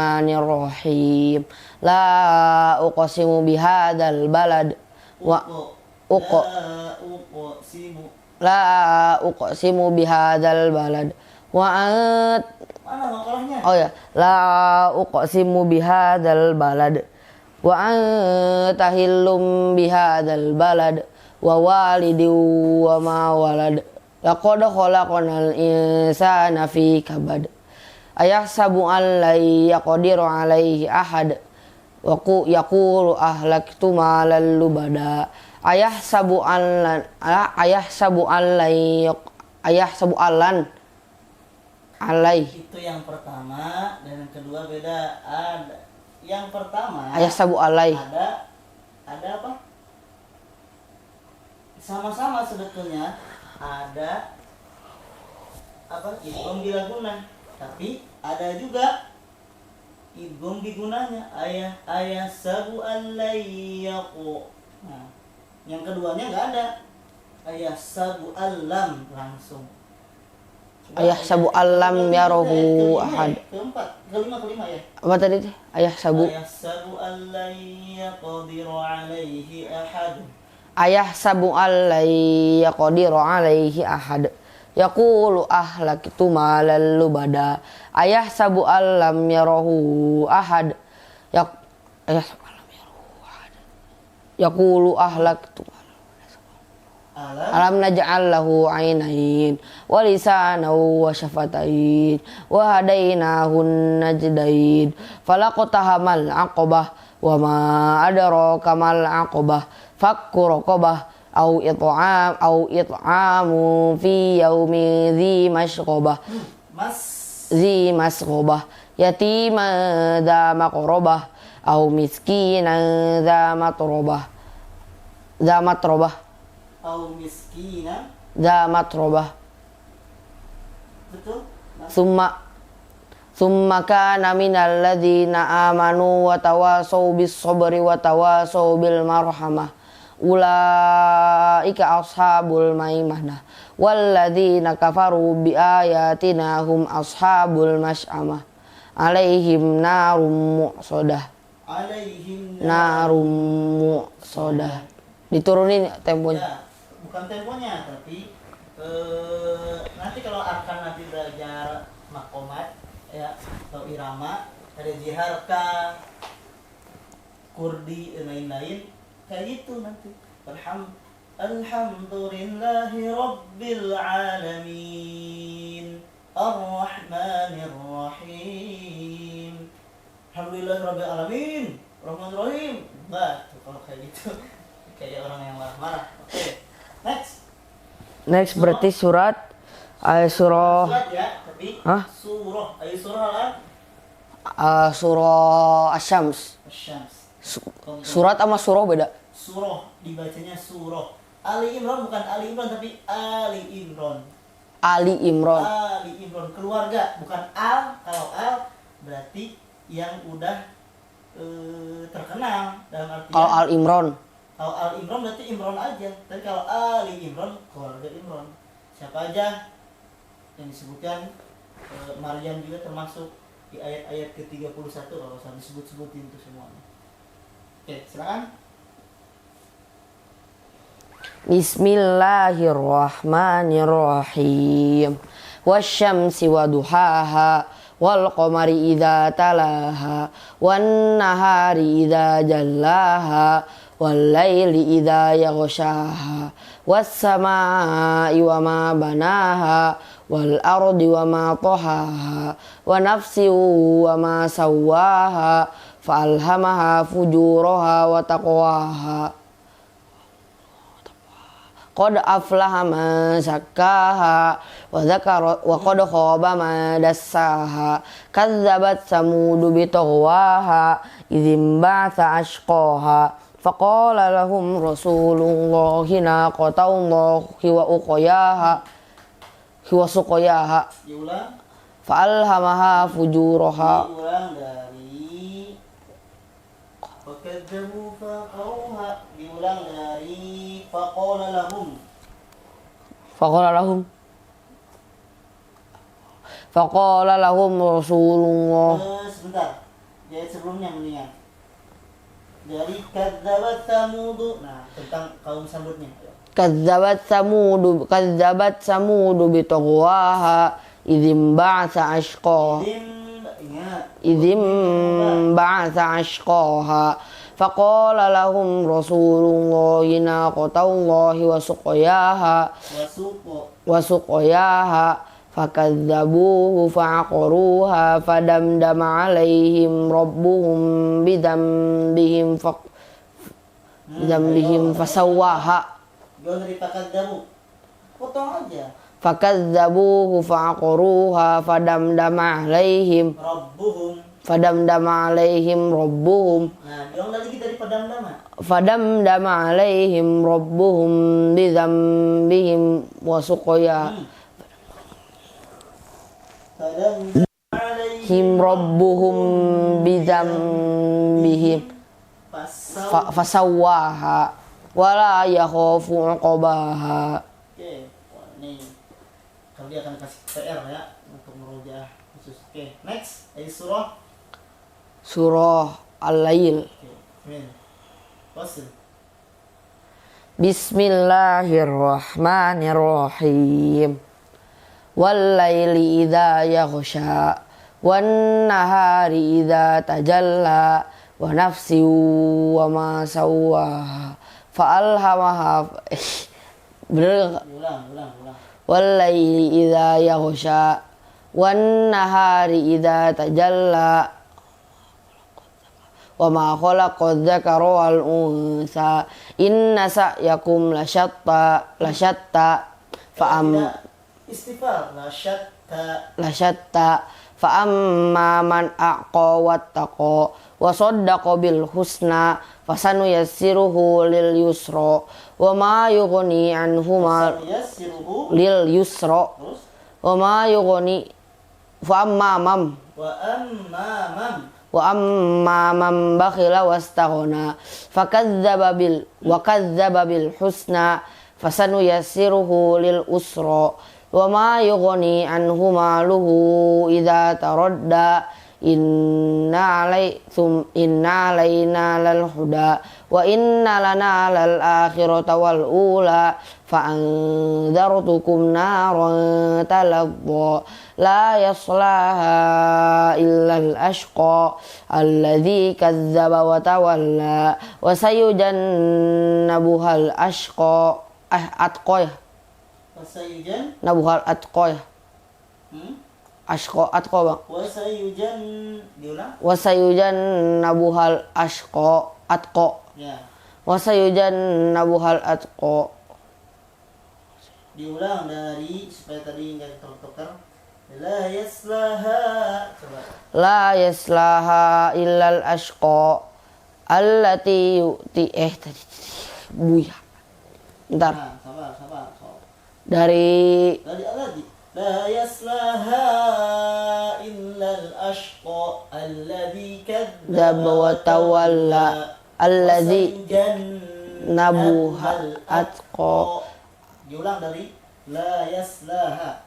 Bismillahirrahmanirrahim. La uqsimu bihadzal balad wa uq la uqsimu bihadzal balad wa ant mana makalahnya? oh ya, la uqsimu bihadzal balad wa anta hillum bihadzal balad wa walidin wa ma walad laqad khalaqnal insana fi kabad ayahsabu an la yaqdiru alaihi ahad wa yaqulu ahlaktu malan lubada ayahsabu an allan alai. Itu yang pertama, dan yang kedua beda. Ada yang pertama Ayahsabu alai. ada apa? Sama-sama sebetulnya ada apa? Idgham bila guna, tapi ada juga idgham bigunanya. Ayah sabu alaiyaku. Nah, yang keduanya nggak ada. Ayah sabu alam langsung. Ayahsabu allam yarahu ahad. Kelima ya. Apa tadi teh? Ayahsabu Ayahsabu allan yaqdiru alaihi ahad. ayahsabu allai yaqdiru alaihi ahad yaqulu ahlaktu malan lubada ayahsabu allam yarahu ahad ayahsabu allam yarahu ahad yaqulu ahlaktu alam naj'al lahu ainain wa lisanan wa syafatain wa hadainahun najdain falaqtahamal aqabah wa ma adraka mal aqabah fakku raqabah au it'amu fi yaumi dzi masqabah yatima dza maqrabah au miskinan dza matrabah Au miskina. dza matrabah Betul? Summa kana minal ladzina amanu wa tawasaw bis sabri wa tawasaw bil marhamah ulaika ashabul maimanah wal ladzina kafaru bi ayatina hum ashabul masy'amah alaihim narum muqsadah. Diturunin temponya. Ya, bukan temponya, tapi nanti kalau akan nanti belajar makomat ya atau irama, ada jiharka, kurdi dan lain-lain kayak gitu nanti. Alhamdulillahi rabbil alamin arrahmanir rahim. Alhamdulillahi rabbil alamin arrahmanir rahim. Enggak tuh kalau kayak gitu. Kayak orang yang marah-marah. Oke. Next Berarti surat surah ya, tapi Hah? surah. Ayo surah lah. Surah Asy-Syams. Asyams. Surat sama surah beda. Surah dibacanya surah. Ali Imron bukan Ali Imron tapi Ali Imron. Ali Imron. Ali Imron keluarga, bukan Al. Kalau Al berarti yang udah terkenal dalam artian. Kalau Al Imron. Kalau Al Imron berarti Imron aja. Tapi kalau Ali Imron keluarga Imron. Siapa aja yang disebutkan Maryam juga termasuk di ayat-ayat ke-31 kalau saya disebut-sebutin itu semuanya. Oke, silakan. Bismillahirrahmanirrahim. Wasyamsi waduhaha wal qamari idza talaha wan nahari idza jallaha wal laili idza yaghshaha was samaa'i wama banaha wal ardi wama tahaha wa nafsin wama sawwaha fa alhamaha fujuraha wa taqwaha qad aflaha man zakkaha wa dzakara wa qad khaba man dassaha kadzabat samudu bi taghwaha idzim ba'atha ashqaha faqala lahum rasulullahi naqatallahi wa uqayaha wa suqayaha Diulang. fa alhamaha fujuraha. Diulang dari fakadzabu faqauha. Diulang dari faqala lahum. Faqala lahum Rasulullah. Sebentar. Jadi sebelumnya mendingan. Dari kadzabat Samud. Nah, tentang kaum Samudnya. Kadzabat samudu bi taghwaha idzim ba'atsa ashqaha. Idzim ba'atsa ashqaha. Faqala lahum Rasulullahi naqatallahi wa suqayaha fakadzabuhu fa'aqaruha fadamdama alaihim rabbuhum bidzambihim fasawwaha. Jangan dari fakadzabu. Potong aja. Fakadzabuhu fa'aqaruha fadamdama alaihim rabbuhum. Nah, diulang lagi dari padamdama. Fadamdama alaihim rabbuhum bidzambihim wa suqaya him rabbuhum bidzambihim fasawwaha wala yakhafu 'uqbaha. Oke, wah, nih kalau dia akan kasih PR ya untuk merujaah khusus. Oke, next ayat Surah Al-Lail. Oke, amin. Fasil. Bismillahirrahmanirrahim. Wal-laili idza yaghsha wan nahari idza tajalla wa nafsin wa ma sawwaha fa alhamaha bener. Ulang. Wal-laili idza yaghsha wan nahari idza tajalla wa ma khalaqadz dzakara wal unsa inna sa'yakum lasyatta fa istighfar lasyatta fa amma man aqa wattaqa wa saddaqa bil husna fasanuyassiruhu lil yusra wa ma yughni anhu lil yusra wa ma yughni fa amma man bakhila wastaghna fakadzdzaba bil husna fasanuyassiruhu lil usra wa ma yughni anhu maluhu idza taradda inna alaina lal huda wa inna lana lal akhirata wal ula fa anzartukum naran talazza la yaslaha illa al ashqa alladhi kazzaba wa tawalla wa sayujannabuhal ashqa atqa nabuhal atqa ashqa atqa bang wasayujannabuhal ashqa atqa wasayujannabuhal atqa. Diulang dari supaya tadi enggak tertukar. La yaslaha. Coba. La yaslaha illal ashqa allati yu'ti tadi buya. Bentar. Nah, sabar. So. Dari Alladzi la yaslaha illal ashqa alladzi dzaba wa tawalla alladzi nabuhal atqa. Diulang dari la yaslaha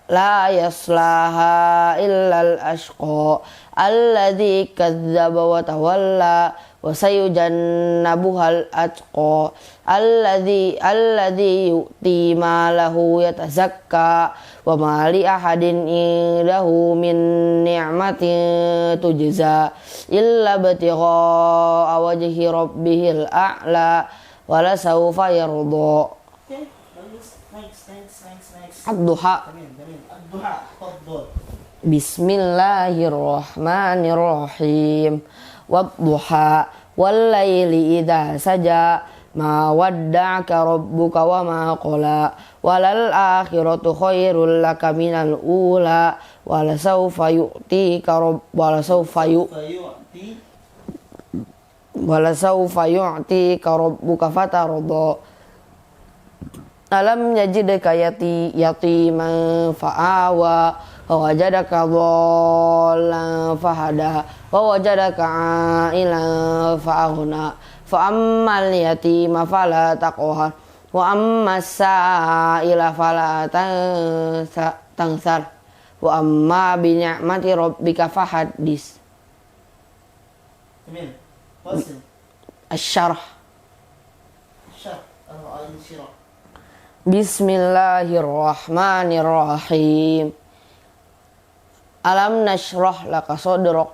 illal ashqa alladzi kadzdzaba wa tawalla wa sayujannabuhal atqa alladzi yu'ti malahu yatazakka wa ma li ahadin indahu min ni'matin tujza illa batigha wajhi rabbihil a'la wa la sawfa yarda. Oke, bagus. Next. Ad-duha. Ad-duha. Tafadhol. Bismillahirrahmanirrahim. Wad-duha wal laili idza saja ma wadda'aka rabbuka wa ma qala walal akhiratu khairul laka minal ula wala sawfa yu'tika rabbuka fatarda. Alam yajidka yatiman fa'awa wa wajadaka dhallan fahada wa wajadaka 'ailan fa'aghna fa ammal yatima fala taqhar wa ammas sa'ila fala tansar wa amma bi ni'mati rabbika fahaddis. Amin. Wasil. Asy-syarh. Al-Shirah. Bismillahirrahmanirrahim. Alam nashrah laka sadrak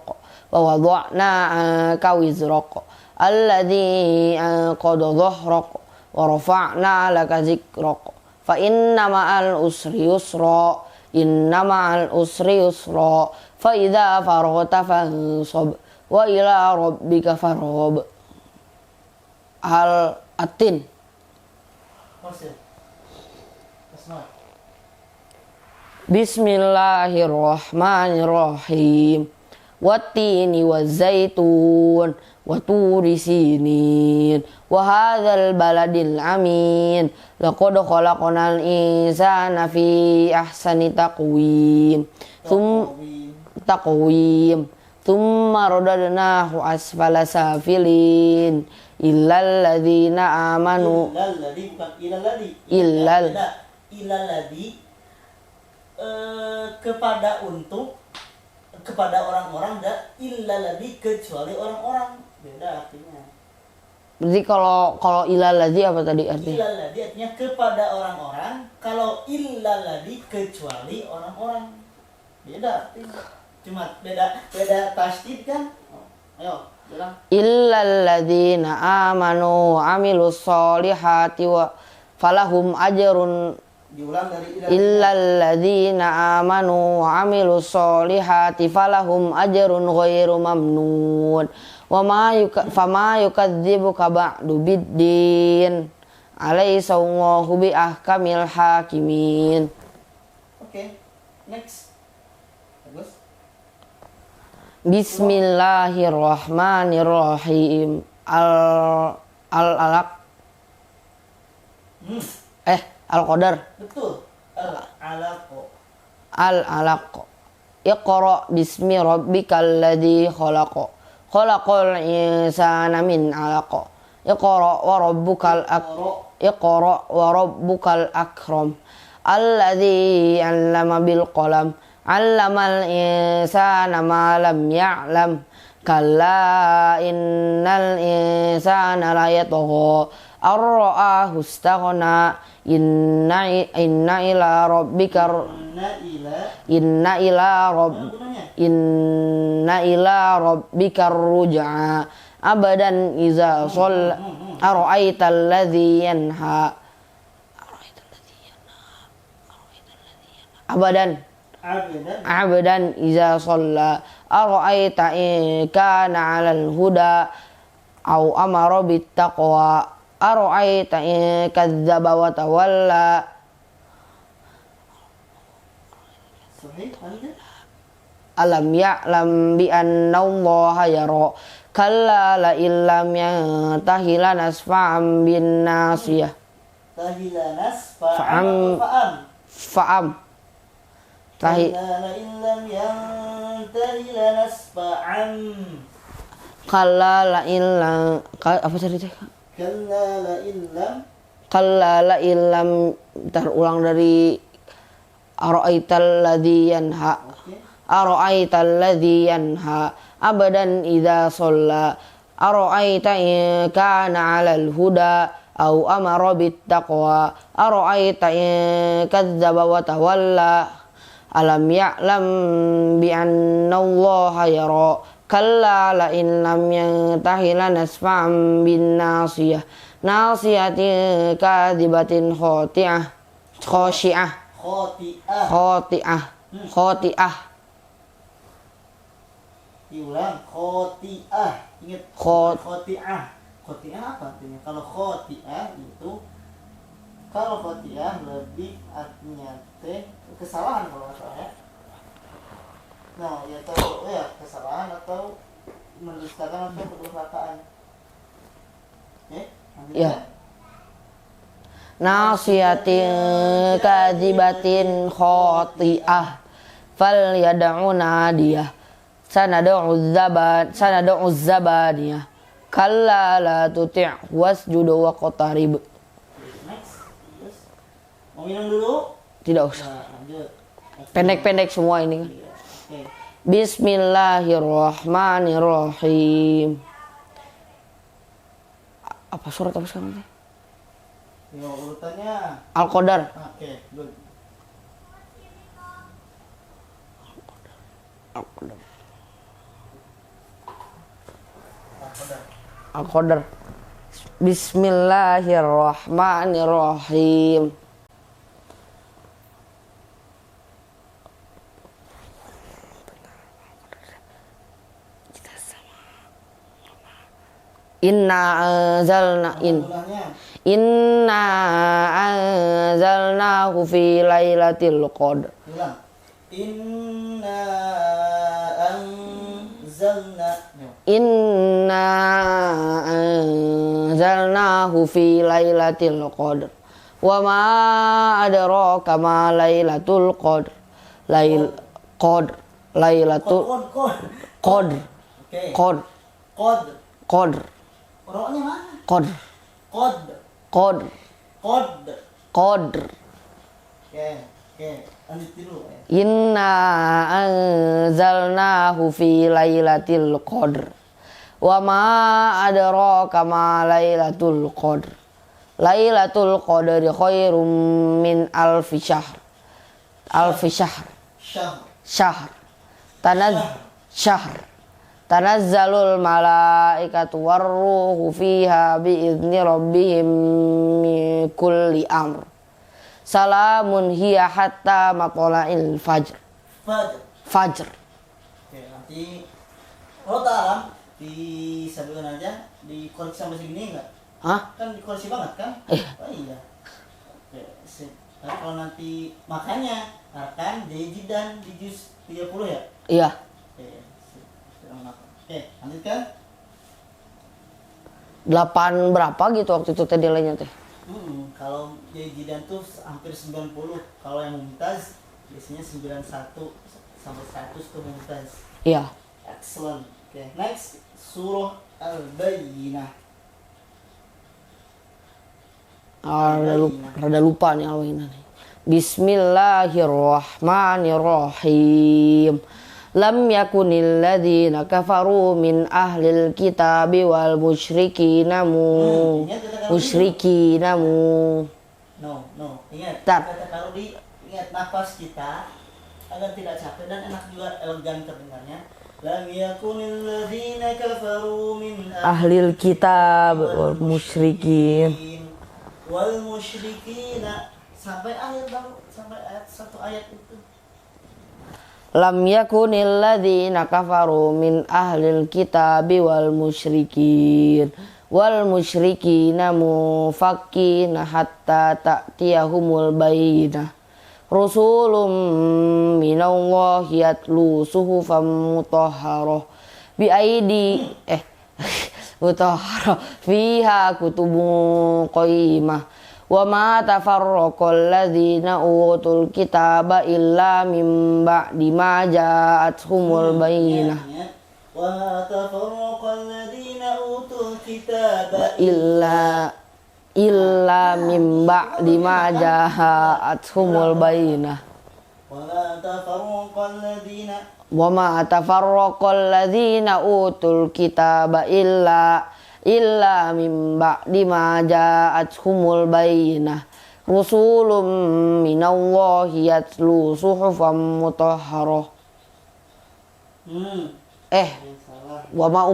wa wada'na anka wizrak alladzi anqadha dhahrak wa rafa'na laka zikrak fa inna ma'al usri yusra fa idza faraghta fansab wa ila rabbika farghab. Al-Atin. Bismillahirrahmanirrahim. Wattini wazzaitun wa turi sinin wa hadzal baladil amin laqad khalaqnal insana fi ahsani taqwim thumma radadnahu asfala safilin illal ladzina amanu kepada orang-orang dan illalladzi kecuali orang-orang. Beda artinya. Berarti kalau illalladzi apa tadi artinya? Illalladzi artinya kepada orang-orang, kalau illalladzi kecuali orang-orang. Beda artinya. Cuma beda tasdid kan? Ayo, bilang. Illalladzina amanu wa amilus solihati wa falahum ajrun. Diulang dari illalladzina amanu wa amilus solihati falahum ajrun ghairu mamnun wa fama yukadzibuka ba'du biddin alaysa Allahu bi ahkamil hakimin. Oke, next. Bagus. Bismillahirrahmanirrahim. Al-alaq. Al-qadar. Betul. Al-alaq. Al-alaq. Iqra bismi rabbikal ladzi khalaq. Khalaqal insana min 'alaq. Iqra wa rabbukal akram. Alladzi 'allama bil qalam. 'Allamal insana ma lam ya'lam. Kalla innal insana la yatgha ar-ra'ahu istaghna. Inna ila rabbikar ruj'a abadan iza shalla ara'aital ladzi yanha abadan iza shalla ara'aita in kana 'alal huda aw amara bit taqwa ara'aita in kadzdzaba wa tawalla. Alam ya'lam bi anna Allaha yara kalla la illam yantahi lanasfa'an bin nasiyah. tahilanas Fa'am. fa'am. Fa'am. Tahi. Kalla la illam yantahi lanasfa'an. Kalla la illam. Apa tadi teh? Kalla la illam. Kalla la illam. Terulang dari ara'aital ladzi yanha. Oke. Ara'aital ladzi yanha abadan idza shalla. Ara'aita in kana 'alal huda aw amara bit taqwa. Ara'aita in kadzdzaba wa tawalla. Alam ya'lam bi anna Allaha yara. Kalla la in lam yantahi lanasfa'an bin nasiyah. Nasiyatin kadzibatin khashi'ah. Khoti'ah. Diulang, khoti'ah. Ingat, khoti'ah. Khoti'ah apa artinya? Kalau khoti'ah itu, kalau khoti'ah lebih artinya teh kesalahan kalau nggak salah ya. Nah, ya tahu ya kesalahan atau mendustakan atau kedurhakaan. Lanjut Ya. Nasiyatin kadzibatin khoti'ah. Fal yad'u nadiyah. Sanad'u zabaniyah. Kalla la tuti' wasjud waqtarib. Next. Yes. Mau minum dulu? Tidak usah. Nah, lanjut. Pendek-pendek semua ini kan. Oke. Bismillahirrahmanirrahim. Apa surat apa sekarang? Yo, urutannya. Al-Qadar. Oke, good. Al-Qadar. Al-Qadar. Al-Qadar. Bismillahirrahmanirrahim. Inna anzalnahu fi lailatul qadr. Ulang. Inna anzalna. Inna anzalnahu fi lailatul qadr. Wa ma adraka ma lailatul qadr. Lailatul qadr. Oke. Qadr. Qadr. Roknya mana? Qadr. Qad. Qadr. Qadr. Oke. Lanjut dulu ya. Inna anzalnahu fi lailatul qadr. Wa ma adraka ma lailatul qadr. Lailatul qadri khairum min alfi syahr. Alfi syahr. Syahr. Syahr. Tanazzalul malaikatu warruhu fiha biizni rabbihim min kulli amr. Salamun hiya hatta matla'il fajr. Fajr. Oke, nanti kalau tak alam disambungkan aja, dikoreksi sampai segini enggak? Hah? Kan dikoreksi banget kan? Iya. Oh iya. Oke, sip. Tapi kalau nanti makanya akan jajidan di juz 30 ya? Iya. Oke, sip. Oke, lanjutkan. 8 berapa gitu waktu itu teh nilainya teh? Kalau jajidan tuh hampir 90. Kalau yang mumtaz biasanya 91 sampai 100 tuh mumtaz. Iya. Excellent. Oke, next surah Al-Bayyinah. Rada lupa nih Al-Bayyinah nih. Bismillahirrahmanirrahim. Lam yakunil ladzina kafaru min ahlil kitabi wal musyrikina No. Ingat. Tar. Kata kalau ingat nafas kita agar tidak capek dan enak juga elegan terdengarnya. Lam yakunil ladzina kafaru min ahlil kitab wal musyrikin. Wal musyrikina sampai akhir baru sampai satu ayat itu. Lam yakunil ladzina kafaru min ahlil kitabi wal musyrikina mufakkina hatta ta'tiyahumul bayyinah. Rusulun minallahi yatlu suhufan mutahharah bi aidi mutahharah fiha kutubun qayyimah Wa ma tafarraqal ladzina utul kitaba illa mim ba'di ma ja'atuhumul bayyinah. Wa ma tafarraqal ladzina utul kitaba Illa mim ba'di ma ja'atuhumul bayyinah. Wa ma tafarraqal ladzina utul kitaba illa mim ba'di ma ja'atuhumul bayyinah. Rusulun minallahi yatlu suhufan mutahharah. Wa ma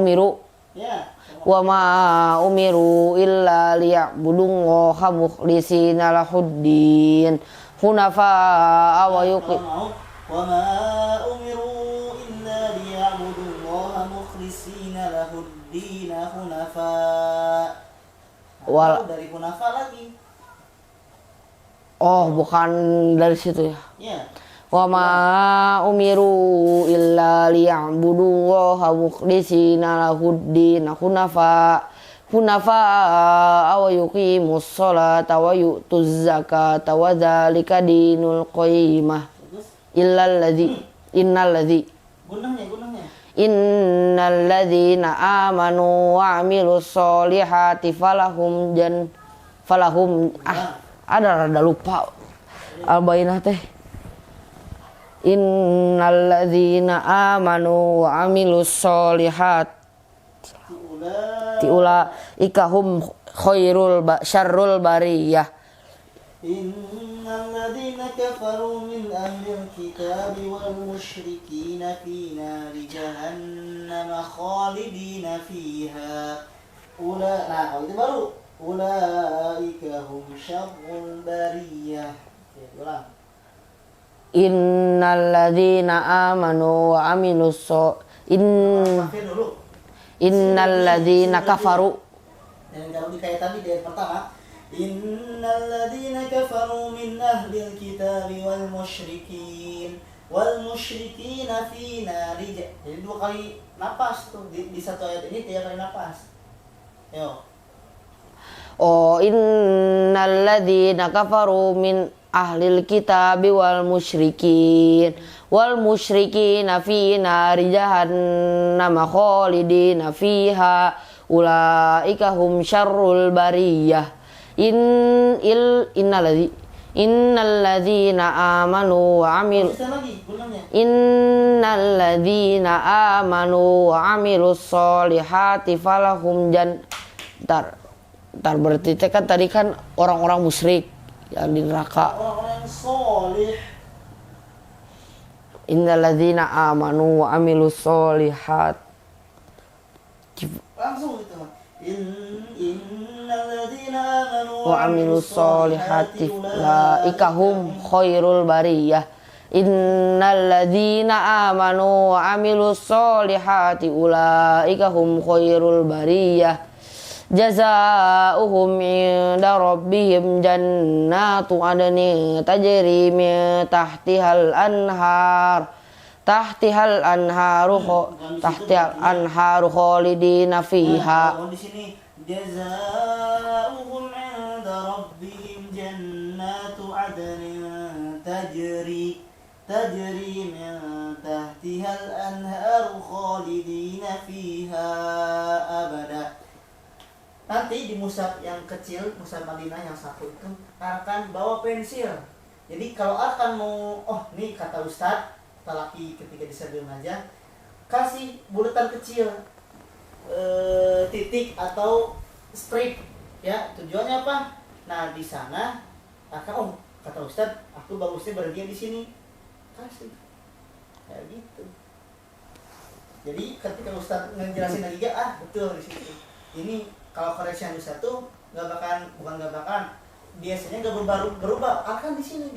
umiru illa liya'budullaha mukhlishina lahuddin hunafa'a wa dari hunafa lagi. Oh, bukan dari situ ya. Ya. Wa ma umiru illa liya'budullaha mukhlishina lahuddin hunafa wa yuqimus sholata wa yu'tuz zakata wa dzalika dinul qayyimah. Innal ladzina amanu wa 'amilus sholihati falahum ada rada lupa Al-Bayyinah teh. Innal ladzina amanu wa 'amilus sholihati ulaika hum syarrul bariyah. Innal ladzina kafaru min ahlil kitabi wal musyrikina fi nari jahannam khalidina fiha. Nah, kalau itu baru ulaika hum syarrul bariyah. Oke, ulang. Innal ladzina amanu wa 'amilus innal ladzina kafaru. Dan kalau dikaitan di ayat pertama, innal ladzina kafaru min ahlil kitabi wal musyrikina fi nari. Jadi dua kali napas tuh di satu ayat ini, 3 kali napas. Yo. Oh, innal ladzina kafaru min ahlil kitabi wal musyrikina fi nari jahannam khalidina fiha ulaika hum syarrul bariyah. Innal ladzina amanu wa 'amilus sholihati falahum Ntar berarti kan tadi kan orang-orang musyrik yang di neraka. Orang-orang soleh. Innal ladzina amanu wa 'amilus sholihat. Langsung gitu mah. Innal ladzina amanu Wa 'amilus sholihati ulaika hum khairul bariyah. Innal ladzina amanu wa 'amilus sholihati ulaika hum khairul bariyah. Jazaohum inda rabbihim jannatu adnin tajri min tahtihal anharu khalidina fiha. Di sini jazaohum inda rabbihim jannatu adnin tajri min tahtihal anharu khalidina fiha abada. Nanti di mushaf yang kecil, mushaf Madinah yang satu itu akan bawa pensil. Jadi kalau akan mau, nih kata Ustadz, talaki ketika diserbil aja, kasih bulatan kecil, titik atau strip, ya tujuannya apa? Nah di sana akan, kata Ustadz, aku bagusnya berhenti di sini, kasih, kayak gitu. Jadi ketika Ustadz ngejelasin lagi, betul di situ. Ini kalau koreksi yang satu bukan biasanya nggak berubah akan di sini.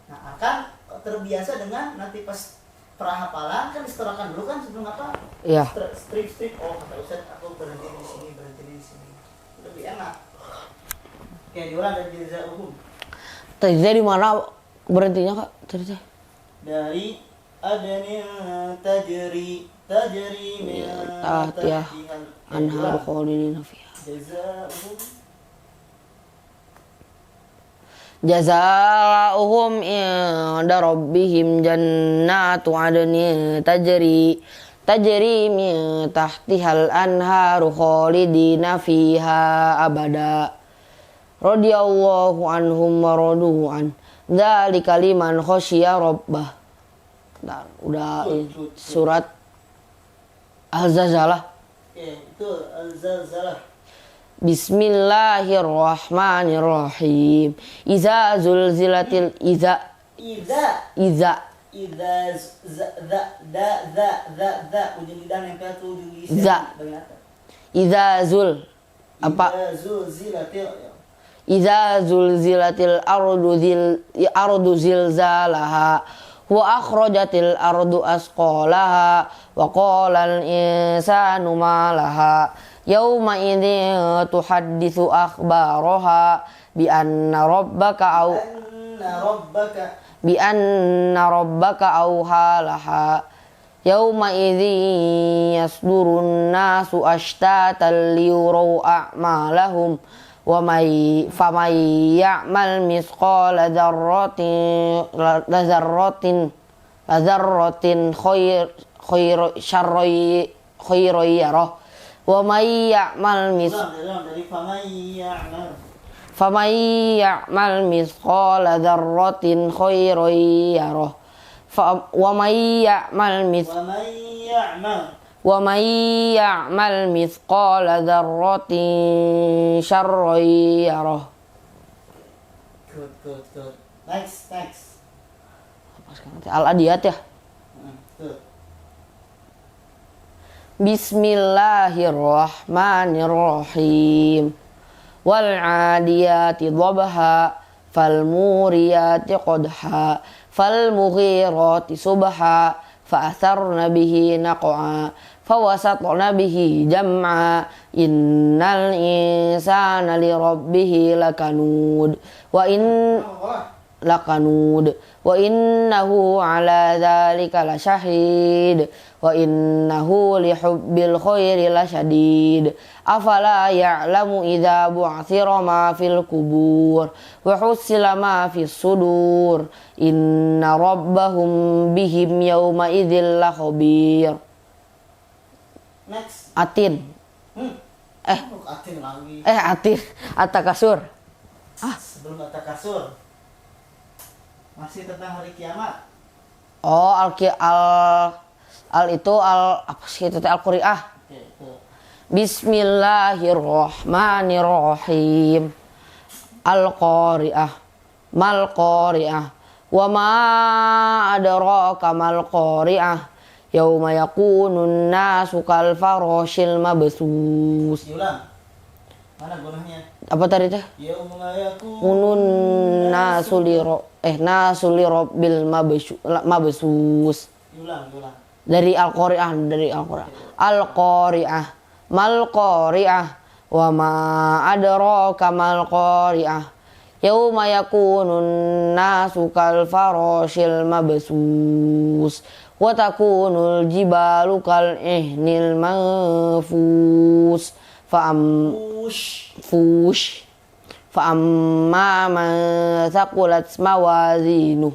Nah akan terbiasa dengan nanti pas prahafalan kan disetorakan dulu kan sebelum apa? Iya. Strip. Kata Ustadz aku berhenti di sini. Lebih enak. Oke, diulang dari jazaohum. Tadi di mana berhentinya Kak? Tadi dari adnin tajri min anhar khalidina fiha. Jazaohum Jazaa'uhum inda rabbihim jannatu adnin tajri min tahtihal anharu khalidina fiha abada. Radiyallahu anhum wa radu an. Dzalika liman khasyiya rabbah. Nah, udah surat Al-Zalzalah. Itu Al-Zalzalah. Bismillahirrahmanirrahim. Iza zulzilatil iza ujung lidah nempel tuh ujung lisan. Iza zul apa? Iza zulzilatil ardu zilzalaha wa akhrajatil ardu asqalaha wa qala al insanu ma laha yauma idzin tuhadditsu akhbaraha bi anna rabbaka awhalaha yauma idzin yasdurun nasu ashtatan liyuraw a'malahum wa may ya'mal misqala dzarratin khairan yarah wa may ya'mal misqala dzarratin khairan yarah wa may ya'mal mithqala dzarratin syarran yarah. Good. Next. Al-Adiyat ya. Good. Bismillahirrahmanirrahim. Wal 'adiyati dhabha fal muriyati qadha fal mughirati subha fa atharna bihi naq'a fawasatna bihi jam'a innal insana li rabbih lakanud wa innahu ala dzalika lasyahid wa innahu li hubbil khairi lasyadid afala ya'lamu idza bu'thira ma fil qubur wa husila ma fis sudur inna rabbahum bihim yawma idzil lakhabir. Next. Atin. Atin lagi. Atin. At-Takasur. Sebelum At-Takasur. Masih tentang hari kiamat. Oh, apa sih itu Al-Qari'ah. Bismillahirrahmanirrahim. Al-Qari'ah. Mal Qari'ah. Wa ma adraka mal Qari'ah. Yauma yakunun nasu kal farashil mabsus. Ulang. Mana gunanya? Apa tadi teh? Yauma yakunun nasu li rabbil mabsus. Ulang. Dari Al-Qari'ah. Al-Qari'ah. Mal Qari'ah. Wa ma adraka mal Qari'ah. Yauma yakunun nasu kal farashil mabsus. Wa takunul jibalu kal ihnil manfus fa amma man thaqulat mawazinuhu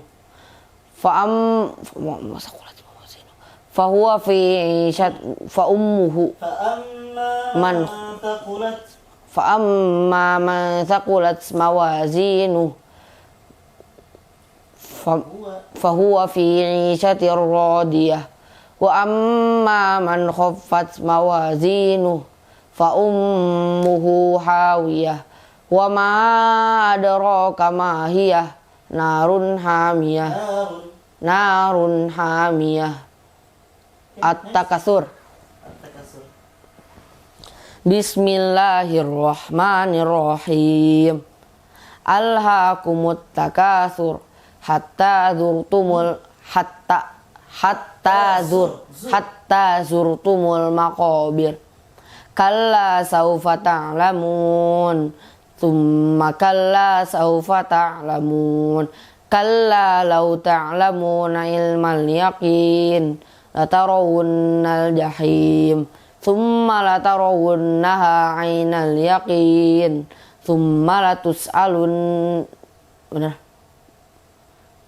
fa huwa fi 'ishat fa amma man thaqulat mawazinuhu fahuwa fi 'ishatir radiyah wa amma man khaffat mawazinuhu fa ummuhu hawiyah wa ma adraka ma hiya narun hamiyah. At-Takasur. Bismillahirrahmanirrahim. Alhaakumut takasur hatta zurtumul maqabir kalla sawfa ta'lamun thumma kalla sawfa ta'lamun kalla law ta'lamuna ilmal yaqin latarawunnal jahim thumma latarawunnaha 'ainal yaqin thumma benar.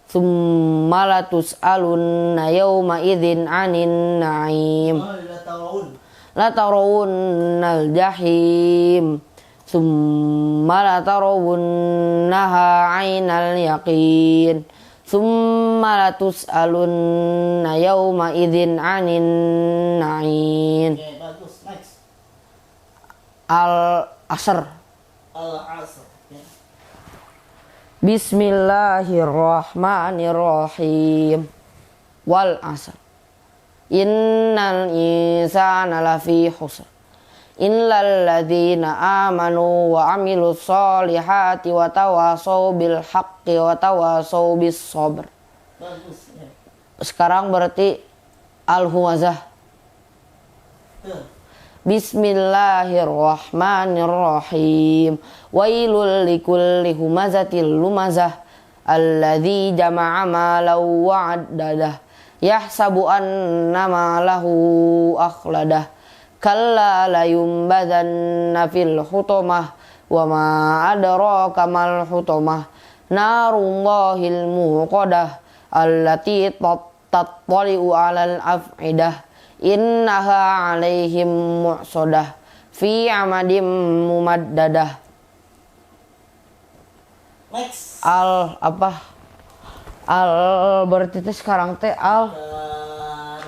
Tsumma latus'alunna yawma idzin 'anin na'im. La tarawunnal jahim. Tsumma la tarawunnaha 'ainal yaqin. Tsumma latus'alunna yawma idzin 'anin na'im. Oke, bagus. Next. Al-Asr. Al-Asr. Oke. Bismillahirrahmanirrahim. Wal asr. Innal insana lafi khusr. Illal ladzina amanu wa amilus solihati wa tawasaw bil haqqi wa tawasaw bis sabr. Bagus. Ya. Sekarang berarti al-humazah. Tuh. Bismillahirrahmanirrahim. Wailul likulli humazatil lumazah alladzi jama'a malan wa 'addadah yahsabu anna malahu akhladah kalla layumbazanna fil hutamah wa ma adraka mal hutamah narullahil muqadah allati tattali'u 'alal af'idah innaha 'alaihim mu'sadah fi 'amadim mumaddadah. Next. Al berarti teh sekarang teh Rasulullah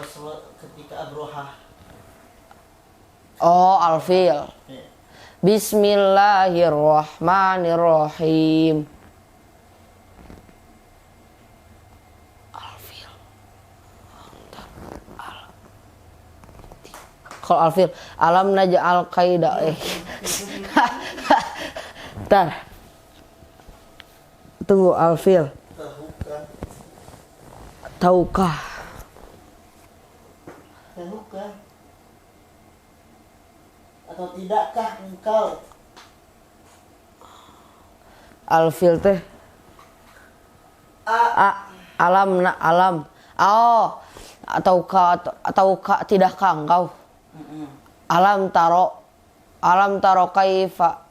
ketika Abrohah. Al-Fil. Ya. Bismillahirrahmanirrahim. Al-Fil. Kalau Al-Fil, alam naj'al qaida. Bentar. Tunggu Al-Fil. Tahukah? Atau tidakkah engkau? Al-Fil teh alam. Oh, ataukah tidakkah engkau? Alam taro kaifa.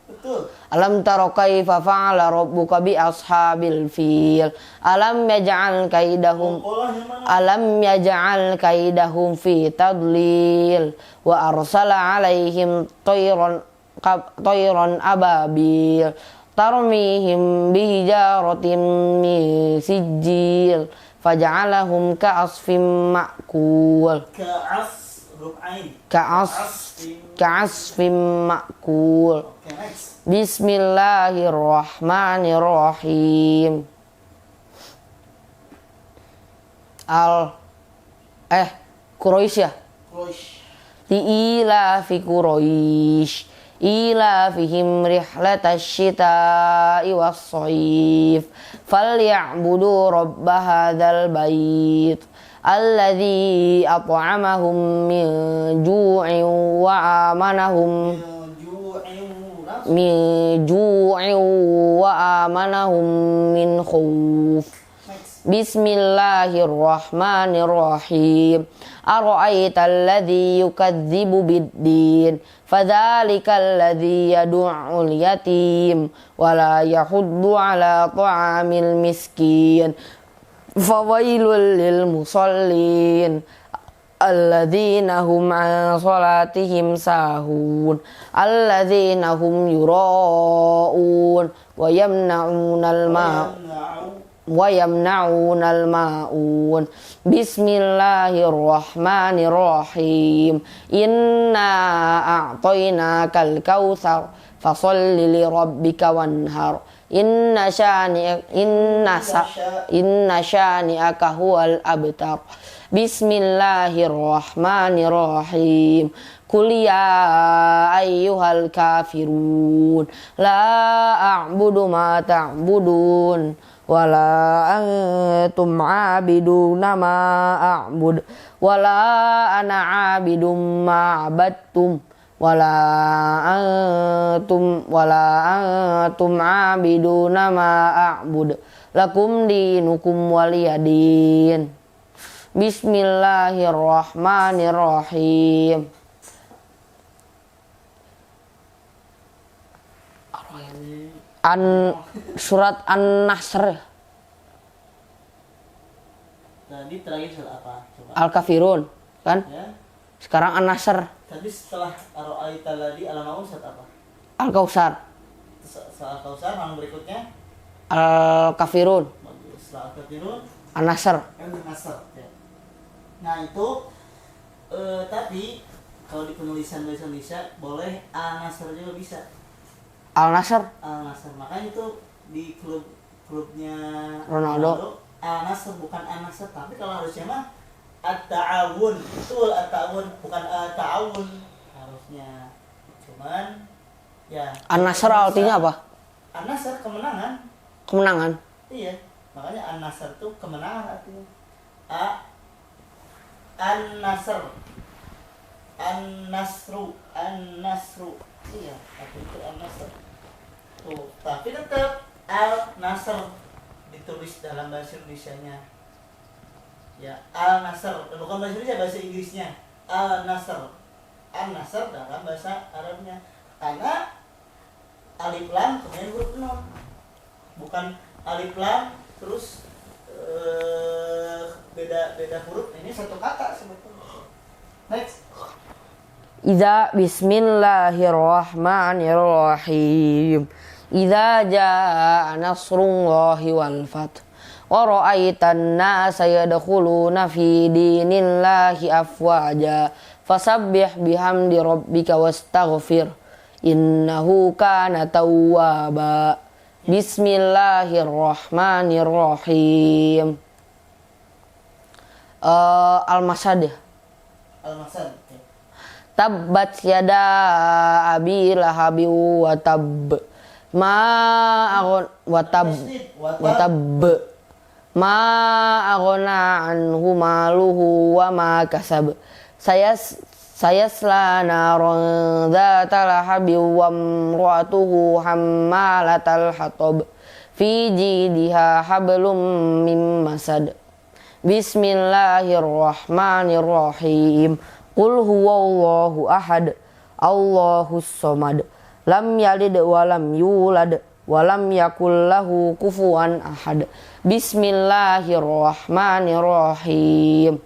Betul. Alam taro kaifa fa'ala rabbuka bi ashabil fil. Alam yaj'al kaidahum fi tadlil wa arsala 'alaihim tayran ababil tarmihim bihijaratin min sijil faj'alahum ka'asfim ma'kul. Ka'asfim ma'kul. Okay, next. Bismillahirrahmanirrahim. Quraisy ya. Ila fi Quraisy ila fihim rihlatash shita'i was-shayf falyabudu rabb hadzal bait alladzi at'amahum min ju'in wa amanahum min khawf. Bismillahirrahmanirrahim. Ara'aital ladzi yukadzibu biddin fadzalikal ladzi yad'ul yatim wa la yahuddu 'ala ta'amil miskin fawailul lil musallin alladzina hum 'an salatihim sahun alladzina hum yura'un wa yamna'unal ma'un. Bismillahirrahmanirrahim. Inna a'tainakal kautsar fasholli li rabbika wanhar. Inna syani'aka huwal abtar. Bismillahirrahmanirrahim. Qul ya ayyuhal kafirun la a'budu ma ta'budun wala antum 'abiduna ma a'bud wala ana 'abidum ma 'abadtum wala antum 'abiduna ma a'bud lakum dinukum waliyadin. Bismillahirrahmanirrahim. Surat An-Nasr. Tadi terakhir surat apa? Coba. Al-Kafirun kan? Ya. Sekarang An-Nasr. Tadi setelah Ar-Ra'aita tadi Al-Maun surat apa? Al-Kausar. Setelah Al-Kausar yang berikutnya Al-Kafirun. setelah Al-Kafirun An-Nasr. An-Nasr. Ya. Nah itu tapi kalau di penulisan bahasa Indonesia boleh Al-Nasr juga bisa. Al-Nasr. Al-Nasr. Makanya itu di klubnya Ronaldo. Al-Nasr bukan Al-Nasr, tapi kalau harusnya mah At-Ta'awun. Betul, At-Ta'awun bukan At-Ta'awun harusnya. Cuman ya An-Nasr artinya apa? An-Nasr kemenangan. Kemenangan. Iya, makanya An-Nasr itu kemenangan artinya. An-Nasr. An-Nasru. An-Nasru. Iya, artinya itu An-Nasr. Tuh, tapi tetap Al-Nasr ditulis dalam bahasa Indonesianya. Ya, Al-Nasr, bukan bahasa Indonesia, bahasa Inggrisnya. Al-Nasr. An-Nasr dalam bahasa Arabnya. Karena alif lam kemudian huruf nun. Bukan alif lam terus beda huruf, ini satu kata sebetulnya. Next. Iza bismillahirrahmanirrahim. Iza jaa nasrullahi wal fath wa ra'aitan nasa yadkhuluna fi dinillahi afwaja fasabbih bihamdi rabbika wastaghfir innahu kana tawwaba. Bismillahirrahmanirrahim. Al-Masad. Al-Masad. Tabbat yada abi lahabi wa tabb ma aghna ma aghna anhu maluhu wa ma kasab sayasla naran dzata lahabi wa imra'atuhu hammalatal hatab fi jidha hablum mim masad. Bismillahirrahmanirrahim. Qul huwallahu ahad, Allahus samad, lam yalid wa lam yulad wa lam yakul lahu kufuwan ahad. Bismillahirrahmanirrahim.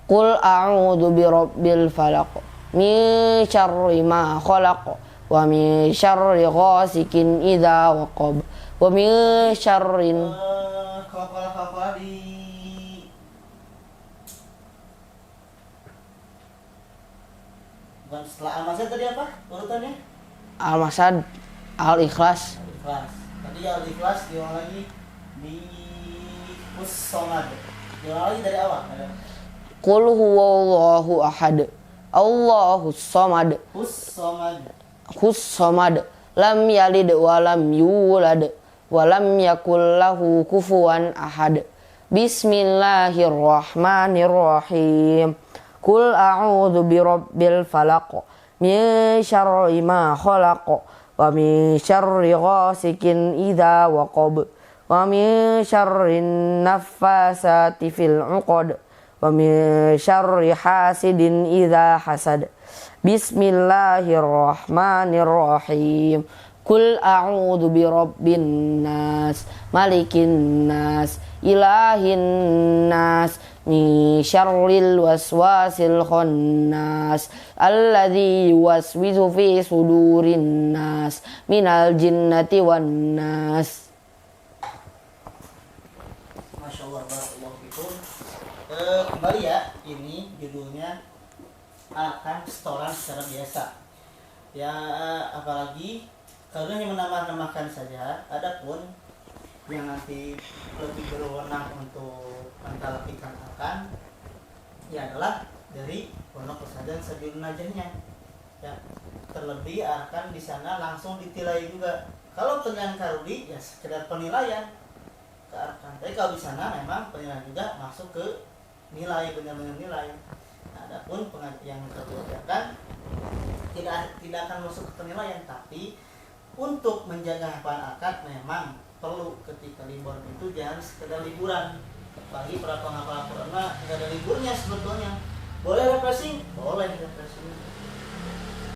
Qul a'udzu birabbil falaq min syarri ma khalaq wa min syarri ghasikin idza waqab wa min syarrin Kafal di bukan setelah Al-Masad tadi apa urutannya? Al-Masad, Al-Ikhlas. Al-Ikhlas. Tadi Al-Ikhlas diulang lagi di Us-Somad. Diulang lagi dari awal. Qul huwallahu ahad, Allahus samad, Us-Somad. Hus-samad, lam yalid wa lam yulad wa lam yakul lahu kufuwan ahad. Bismillahirrahmanirrahim. Qul a'udzu birabbil falaq min syarri ma khalaq wa min syarri ghasikin idza waqab wa min syarri naffasati fil 'uqad wa min syarri hasidin idza hasad. Bismillahirrahmanirrahim. Qul a'udzu birabbin nas, malikin nas, ilahin nas, min syarril waswasil khannas, alladzi yuwaswisu fi sudurin nas, minal jinnati wan nas. Masya Allah, barakallahu fikum. Kembali ya, ini judulnya akan setoran secara biasa. Ya, apalagi kalau hanya menambah-nambahkan saja. Adapun yang nanti lebih berwenang untuk mentalakikan akan ya adalah dari pondok pesantren Sabilun Najahnya. Ya, terlebih akan di sana langsung ditilai juga. Kalau penilaian karudi ya sekedar penilaian ke arkan. Tapi kalau di sana memang penilaian juga masuk ke nilai, benar-benar nilai. Nah, adapun yang terbuatkan tidak akan masuk ke penilaian, tapi untuk menjaga hafalan akad memang perlu ketika liburan itu jangan sekedar liburan. Bagi para penghafal Al-Quran nggak ada liburnya sebetulnya. Boleh refreshing? Boleh refreshing.